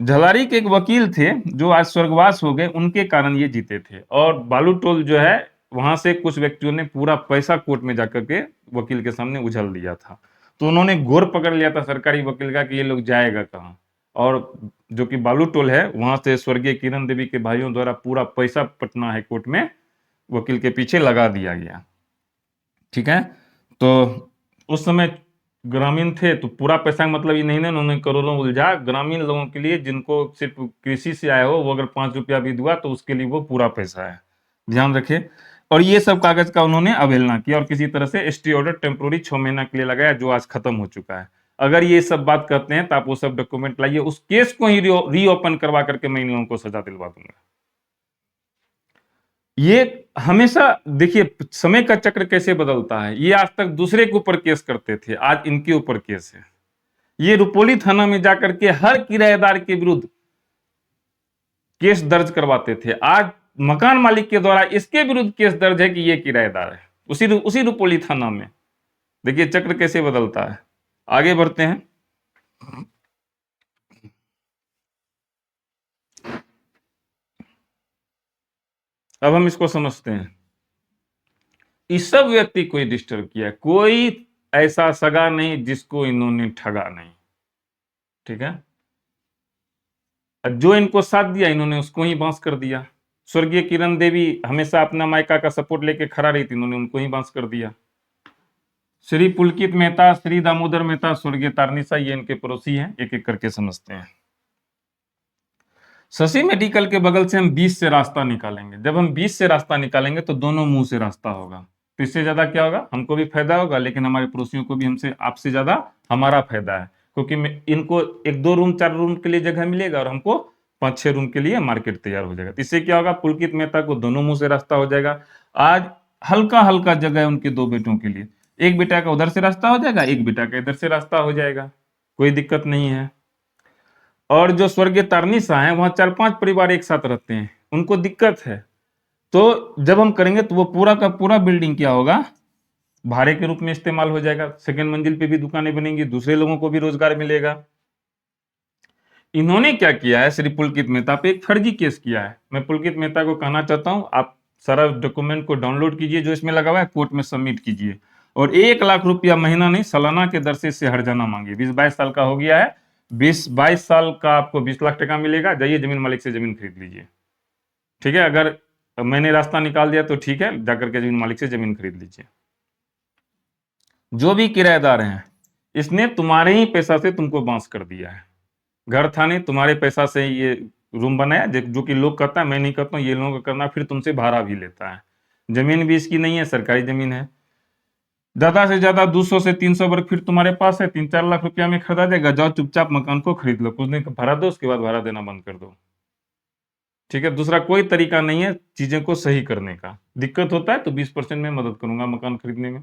झलारी के एक वकील थे जो आज स्वर्गवास हो गए, उनके कारण ये जीते थे। और बालू टोल जो है वहां से कुछ व्यक्तियों ने पूरा पैसा कोर्ट में जाकर के वकील के सामने उछल दिया था, तो उन्होंने घोर पकड़ लिया था सरकारी वकील का कि ये लोग जाएगा कहाँ। और जो कि बालू टोल है वहां से स्वर्गीय किरण देवी के भाइयों द्वारा पूरा पैसा पटना हाईकोर्ट में वकील के पीछे लगा दिया गया, ठीक है। तो उस समय ग्रामीण थे तो पूरा पैसा का मतलब ये नहीं ना उन्होंने करोड़ों उलझा, ग्रामीण लोगों के लिए जिनको सिर्फ कृषि से आया हो वो अगर 5 रुपया भी दुआ तो उसके लिए वो पूरा पैसा है, ध्यान रखे। और ये सब कागज का उन्होंने अवहेलना किया और किसी तरह से स्टे ऑर्डर टेम्पोररी 6 महीना के लिए लगाया, जो आज खत्म हो चुका है। अगर ये सब बात करते हैं तो आप वो सब डॉक्यूमेंट लाइए, उस केस को ही रीओपन करवा करके मैं इन लोगों को सजा दिलवा दूंगा। ये हमेशा देखिए समय का चक्र कैसे बदलता है। ये आज तक दूसरे के ऊपर केस करते थे, आज इनके ऊपर केस है। ये रुपोली थाना में जाकर के हर किराएदार के विरुद्ध केस दर्ज करवाते थे, आज मकान मालिक के द्वारा इसके विरुद्ध केस दर्ज है कि ये किराएदार है, उसी रुपोली थाना में। देखिए चक्र कैसे बदलता है। आगे बढ़ते हैं। अब हम इसको समझते हैं। इस सब व्यक्ति को डिस्टर्ब किया, कोई ऐसा सगा नहीं जिसको इन्होंने ठगा नहीं, ठीक है। जो इनको साथ दिया इन्होंने उसको ही बांस कर दिया। स्वर्गीय किरण देवी हमेशा अपना मायका का सपोर्ट लेके खड़ा रही थी, इन्होंने उनको ही बांस कर दिया। श्री पुलकित मेहता, श्री दामोदर मेहता, स्वर्गीय तारनीसा, ये इनके पड़ोसी हैं। एक एक करके समझते हैं। शशि मेडिकल के बगल से हम 20 से रास्ता निकालेंगे। जब हम 20 से रास्ता निकालेंगे तो दोनों मुंह से रास्ता होगा। तो इससे ज्यादा क्या होगा, हमको भी फायदा होगा, लेकिन हमारे पड़ोसियों को भी हमसे आपसे ज्यादा हमारा फायदा है, क्योंकि इनको 1-2 रूम 4 रूम के लिए जगह मिलेगा और हमको 5-6 रूम के लिए मार्केट तैयार हो जाएगा। तो इससे क्या होगा, पुलकित मेहता को दोनों मुंह से रास्ता हो जाएगा। आज हल्का हल्का जगह है उनके 2 बेटों के लिए, एक बेटा का उधर से रास्ता हो जाएगा, एक बेटा का इधर से रास्ता हो जाएगा, कोई दिक्कत नहीं है। और जो स्वर्गीय तारनीसा है वहां 4-5 परिवार एक साथ रहते हैं, उनको दिक्कत है। तो जब हम करेंगे तो वो पूरा का पूरा बिल्डिंग क्या होगा, भाड़े के रूप में इस्तेमाल हो जाएगा। सेकंड मंजिल पे भी दुकानें बनेंगी, दूसरे लोगों को भी रोजगार मिलेगा। इन्होंने क्या किया है, श्री पुलकित मेहता पे एक फर्जी केस किया है। मैं पुलकित मेहता को कहना चाहता हूं, आप सारा डॉक्यूमेंट को डाउनलोड कीजिए जो इसमें लगा हुआ है, कोर्ट में सबमिट कीजिए, और 1 लाख रुपया महीना नहीं सालाना के दर से इससे हर्जाना मांगिए। 20-22 साल का हो गया है, 20-22 साल का आपको 20 लाख टका मिलेगा। जाइए जमीन मालिक से जमीन खरीद लीजिए, ठीक है। अगर मैंने रास्ता निकाल दिया तो ठीक है, जाकर के जमीन मालिक से जमीन खरीद लीजिए। जो भी किराएदार हैं, इसने तुम्हारे ही पैसा से तुमको बांस कर दिया है। घर था नहीं, तुम्हारे पैसा से ये रूम बनाया, जो कि लोग करता है, मैं नहीं करता हूँ, ये लोगों का करना, फिर तुमसे भाड़ा भी लेता है। जमीन भी इसकी नहीं है, सरकारी जमीन है। ज्यादा से ज्यादा 200 से 300 वर्ग फीट तुम्हारे पास है, 3-4 लाख रुपया में खरीदा जाएगा। जाओ चुपचाप मकान को खरीद लो, कुछ दिन भाड़ा दो, उसके बाद भाड़ा देना बंद कर दो, ठीक है। दूसरा कोई तरीका नहीं है चीजें को सही करने का। दिक्कत होता है तो 20% में मदद करूंगा मकान खरीदने में।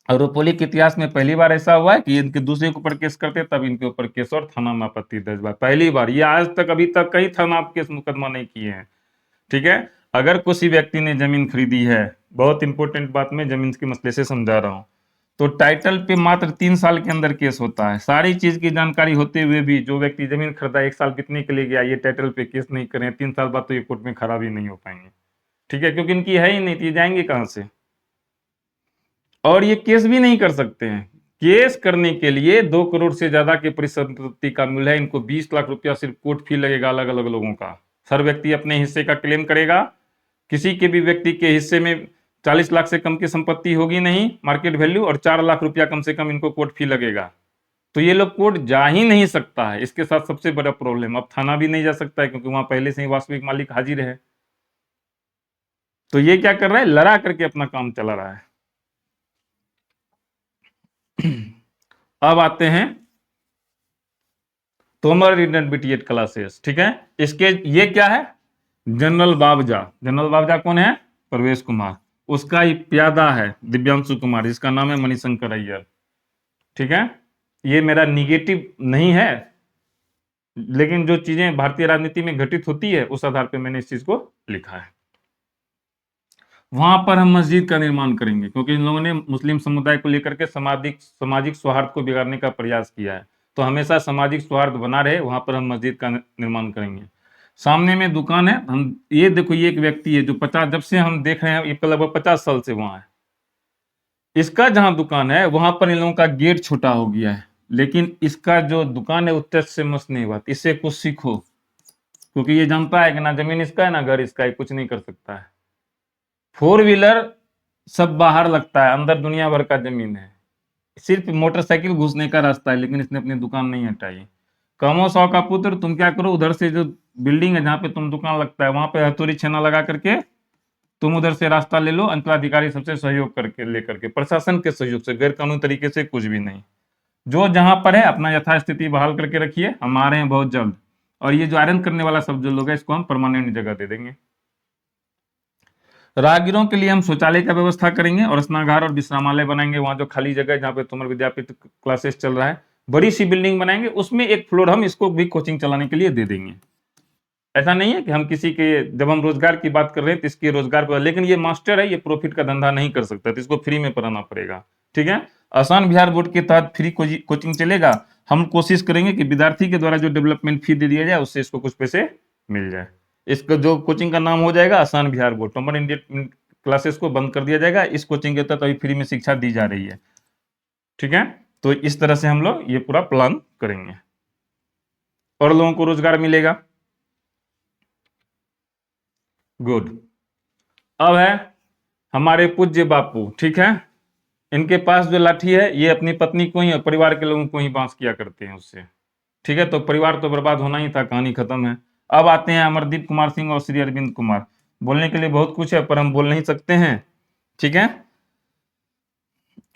और रुपौली के इतिहास में पहली बार ऐसा हुआ है कि इनके दूसरे के ऊपर केस करते, तब इनके ऊपर केस और थाना में आपत्ति दर्ज हुआ, पहली बार। ये आज तक अभी तक कई थाना केस मुकदमा नहीं किए हैं, ठीक है। अगर किसी व्यक्ति ने जमीन खरीदी है, बहुत इंपॉर्टेंट बात मैं जमीन के मसले से समझा रहा हूं, तो टाइटल पे मात्र 3 साल के अंदर केस होता है। सारी चीज की जानकारी होते हुए भी जो व्यक्ति जमीन खरीदा 1 साल बीतने के लिए गया, ये टाइटल पे केस नहीं करें, 3 साल बाद तो ये कोर्ट में खड़ा भी नहीं हो पाएंगे, ठीक है, क्योंकि इनकी है ही नहीं, तो ये जाएंगे कहां से। और ये केस भी नहीं कर सकते हैं। केस करने के लिए 2 करोड़ से ज्यादा के परिसंपत्ति का मूल्य है, इनको 20 लाख रुपया सिर्फ कोर्ट फी लगेगा अलग अलग लोगों का। हर व्यक्ति अपने हिस्से का क्लेम करेगा। किसी के भी व्यक्ति के हिस्से में 40 लाख से कम की संपत्ति होगी नहीं मार्केट वैल्यू, और 4 लाख रुपया कम से कम इनको कोर्ट फी लगेगा। तो ये लोग कोर्ट जा ही नहीं सकता है। इसके साथ सबसे बड़ा प्रॉब्लम, अब थाना भी नहीं जा सकता है, क्योंकि वहां पहले से ही वास्तविक मालिक हाजिर है। तो ये क्या कर रहा है, लड़ा करके अपना काम चला रहा है। अब आते हैं तोमर इंटरमीडिएट क्लासेस, ठीक है। इसके ये क्या है, जनरल बावजा। जनरल बावजा कौन है, प्रवेश कुमार। उसका ही प्यादा है दिव्यांशु कुमार, जिसका नाम है मणिशंकर अय्यर, ठीक है। ये मेरा निगेटिव नहीं है, लेकिन जो चीजें भारतीय राजनीति में घटित होती है उस आधार पर मैंने इस चीज को लिखा है। वहां पर हम मस्जिद का निर्माण करेंगे, क्योंकि इन लोगों ने मुस्लिम समुदाय को लेकर के सामाजिक सौहार्द को बिगाड़ने का प्रयास किया है। तो हमेशा सामाजिक सौहार्द बना रहे, वहां पर हम मस्जिद का निर्माण करेंगे। सामने में दुकान है, हम ये देखो, ये एक व्यक्ति है जो 50, जब से हम देख रहे हैं ये लगभग 50 साल से वहां है। इसका जहां दुकान है वहां पर इन लोगों का गेट छोटा हो गया है, लेकिन इसका जो दुकान है उत्तर से मस्त नहीं बात। इससे कुछ सीखो, क्योंकि ये जानता है कि ना जमीन इसका है ना घर इसका है, कुछ नहीं कर सकता है। 4 व्हीलर सब बाहर लगता है, अंदर दुनिया भर का जमीन है, सिर्फ मोटरसाइकिल घुसने का रास्ता है, लेकिन इसने अपनी दुकान नहीं हटाई। कमो सौ का पुत्र, तुम क्या करो, उधर से जो बिल्डिंग है जहां पे तुम दुकान लगता है वहां पे हथौड़ी छेना लगा करके तुम उधर से रास्ता ले लो, अंचलाधिकारी सबसे सहयोग करके लेकर के, प्रशासन के सहयोग से, गैर कानूनी तरीके से कुछ भी नहीं। जो जहां पर है अपना यथास्थिति बहाल करके रखिए, हम आ रहे हैं बहुत जल्द। और ये जो आयरन करने वाला सब जो लोग है, इसको हम परमानेंट जगह दे देंगे। राहगीरों के लिए हम शौचालय का व्यवस्था करेंगे और स्नानघर और विश्रामालय बनाएंगे। वहां जो खाली जगह है जहाँ पे तोमर विद्यापीठ क्लासेस चल रहा है, बड़ी सी बिल्डिंग बनाएंगे, उसमें एक फ्लोर हम इसको भी कोचिंग चलाने के लिए दे देंगे। ऐसा नहीं है कि हम किसी के, जब हम रोजगार की बात कर रहे हैं तो इसके रोजगार पर, लेकिन ये मास्टर है, ये प्रॉफिट का धंधा नहीं कर सकता, तो इसको फ्री में पढ़ाना पड़ेगा, ठीक है। आसान बिहार बोर्ड के तहत फ्री कोचिंग चलेगा। हम कोशिश करेंगे कि विद्यार्थी के द्वारा जो डेवलपमेंट फी दे दिया जाए उससे इसको कुछ पैसे मिल जाए। इसका जो कोचिंग का नाम हो जाएगा आसान Bihar board. Tomar Indian classes को बंद कर दिया जाएगा, इस कोचिंग के तहत अभी फ्री में शिक्षा दी जा रही है, ठीक है। तो इस तरह से हम लोग ये पूरा प्लान करेंगे और लोगों को रोजगार मिलेगा। गुड। अब है हमारे पूज्य बापू, ठीक है। इनके पास जो लाठी है ये अपनी पत्नी को ही और परिवार के लोगों को ही बांस किया करते हैं उससे। ठीक है, तो परिवार तो बर्बाद होना ही था, कहानी खत्म है। अब आते हैं अमरदीप कुमार सिंह और श्री अरविंद कुमार। बोलने के लिए बहुत कुछ है पर हम बोल नहीं सकते हैं। ठीक है,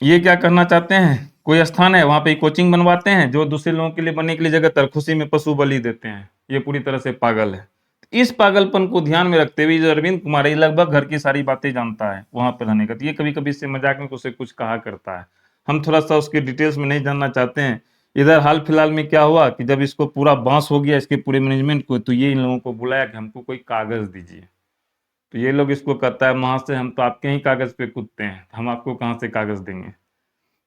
ये क्या करना चाहते हैं, कोई स्थान है वहां पे कोचिंग बनवाते हैं, जो दूसरे लोगों के लिए बनने के लिए जगह तरखुशी में पशु बलि देते हैं। ये पूरी तरह से पागल है। इस पागलपन को ध्यान में रखते हुए जो अरविंद कुमार है, ये लगभग घर की सारी बातें जानता है वहां पर रहने का। तो ये कभी कभी इससे मजाक में उसे कुछ कहा करता है। हम थोड़ा सा उसके डिटेल्स में नहीं जानना चाहते हैं। इधर हाल फिलहाल में क्या हुआ कि जब इसको पूरा बांस हो गया इसके पूरे मैनेजमेंट को, तो ये इन लोगों को बुलाया कि हमको कोई कागज दीजिए। तो ये लोग इसको कहता है वहां से हम तो आपके ही कागज पे कूदते हैं, हम आपको कहाँ से कागज देंगे।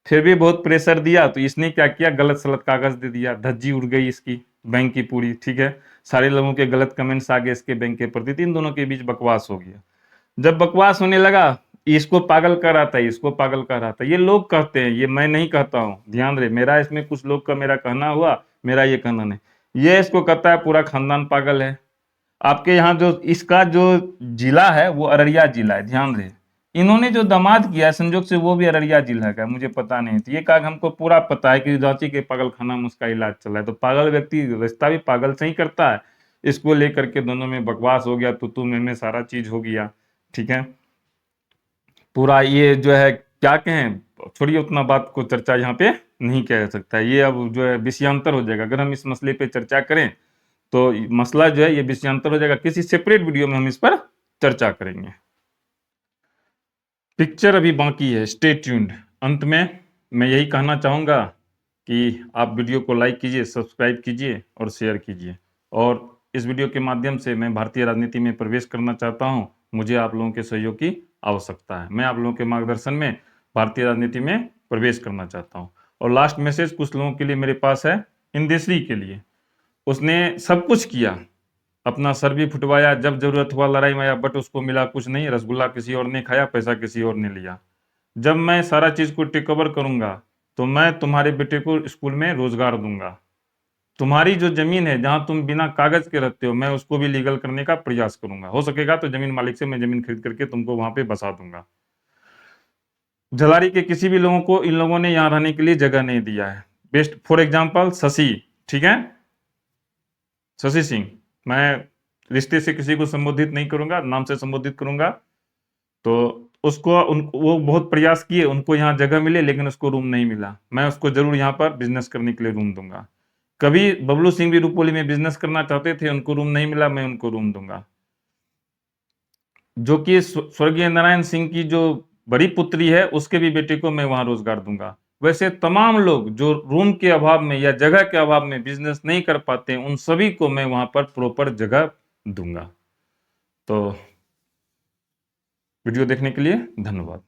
फिर भी बहुत प्रेशर दिया तो इसने क्या किया, गलत सलत कागज दे दिया, धज्जी उड़ गई इसकी बैंक की पूरी। ठीक है, सारे लोगों के गलत कमेंट्स आ गए इसके बैंक के प्रति। इन दोनों के बीच बकवास हो गया। जब बकवास होने लगा, इसको पागल कर रहा था, इसको पागल कर रहा था। ये लोग कहते हैं, ये मैं नहीं कहता हूं, ध्यान रहे, मेरा इसमें कुछ लोग का मेरा कहना हुआ, मेरा ये कहना नहीं। ये इसको कहता है पूरा खानदान पागल है। आपके यहाँ जो इसका जो जिला है वो अररिया जिला है, ध्यान रहे। इन्होंने जो दामाद किया है संजोग से वो भी अररिया जिला का, मुझे पता नहीं था। ये कहा हमको पूरा पता है कि रांची के पागल खाना में उसका इलाज चल रहा है। तो पागल व्यक्ति रिश्ता भी पागल से ही करता है। इसको लेकर के दोनों में बकवास हो गया, तो में सारा चीज हो गया। ठीक है, पूरा ये जो है क्या कहें, छोड़िए, उतना बात को चर्चा यहाँ पे नहीं किया जा सकता। ये अब जो है विषयांतर हो जाएगा। अगर हम इस मसले पे चर्चा करें तो मसला जो है ये विषयांतर हो जाएगा। किसी सेपरेट वीडियो में हम इस पर चर्चा करेंगे। पिक्चर अभी बाकी है, स्टे ट्यून्ड। अंत में मैं यही कहना चाहूंगा कि आप वीडियो को लाइक कीजिए, सब्सक्राइब कीजिए और शेयर कीजिए। और इस वीडियो के माध्यम से मैं भारतीय राजनीति में प्रवेश करना चाहता हूं। मुझे आप लोगों के सहयोग की आवश्यकता है। मैं आप लोगों के मार्गदर्शन में भारतीय राजनीति में प्रवेश करना चाहता हूं। और लास्ट मैसेज कुछ लोगों के लिए मेरे पास है, इंदेश्री के लिए। उसने सब कुछ किया, अपना सर भी फुटवाया, जब जरूरत हुआ लड़ाई में आया, बट उसको मिला कुछ नहीं। रसगुल्ला किसी और ने खाया, पैसा किसी और ने लिया। जब मैं सारा चीज को टेक ओवर करूंगा तो मैं तुम्हारे बेटे को स्कूल में रोजगार दूंगा। तुम्हारी जो जमीन है जहां तुम बिना कागज के रहते हो, मैं उसको भी लीगल करने का प्रयास करूंगा। हो सकेगा तो जमीन मालिक से मैं जमीन खरीद करके तुमको वहां पे बसा दूंगा। झलारी के किसी भी लोगों को इन लोगों ने यहाँ रहने के लिए जगह नहीं दिया है। बेस्ट फॉर एग्जाम्पल शशि, ठीक है, शशि सिंह। मैं रिश्ते से किसी को संबोधित नहीं करूंगा, नाम से संबोधित करूंगा। तो उसको वो बहुत प्रयास किए उनको यहाँ जगह मिले, लेकिन उसको रूम नहीं मिला। मैं उसको जरूर यहाँ पर बिजनेस करने के लिए रूम दूंगा। कभी बबलू सिंह भी रुपोली में बिजनेस करना चाहते थे, उनको रूम नहीं मिला, मैं उनको रूम दूंगा। जो कि स्वर्गीय नारायण सिंह की जो बड़ी पुत्री है उसके भी बेटे को मैं वहां रोजगार दूंगा। वैसे तमाम लोग जो रूम के अभाव में या जगह के अभाव में बिजनेस नहीं कर पाते, उन सभी को मैं वहां पर प्रॉपर जगह दूंगा। तो वीडियो देखने के लिए धन्यवाद।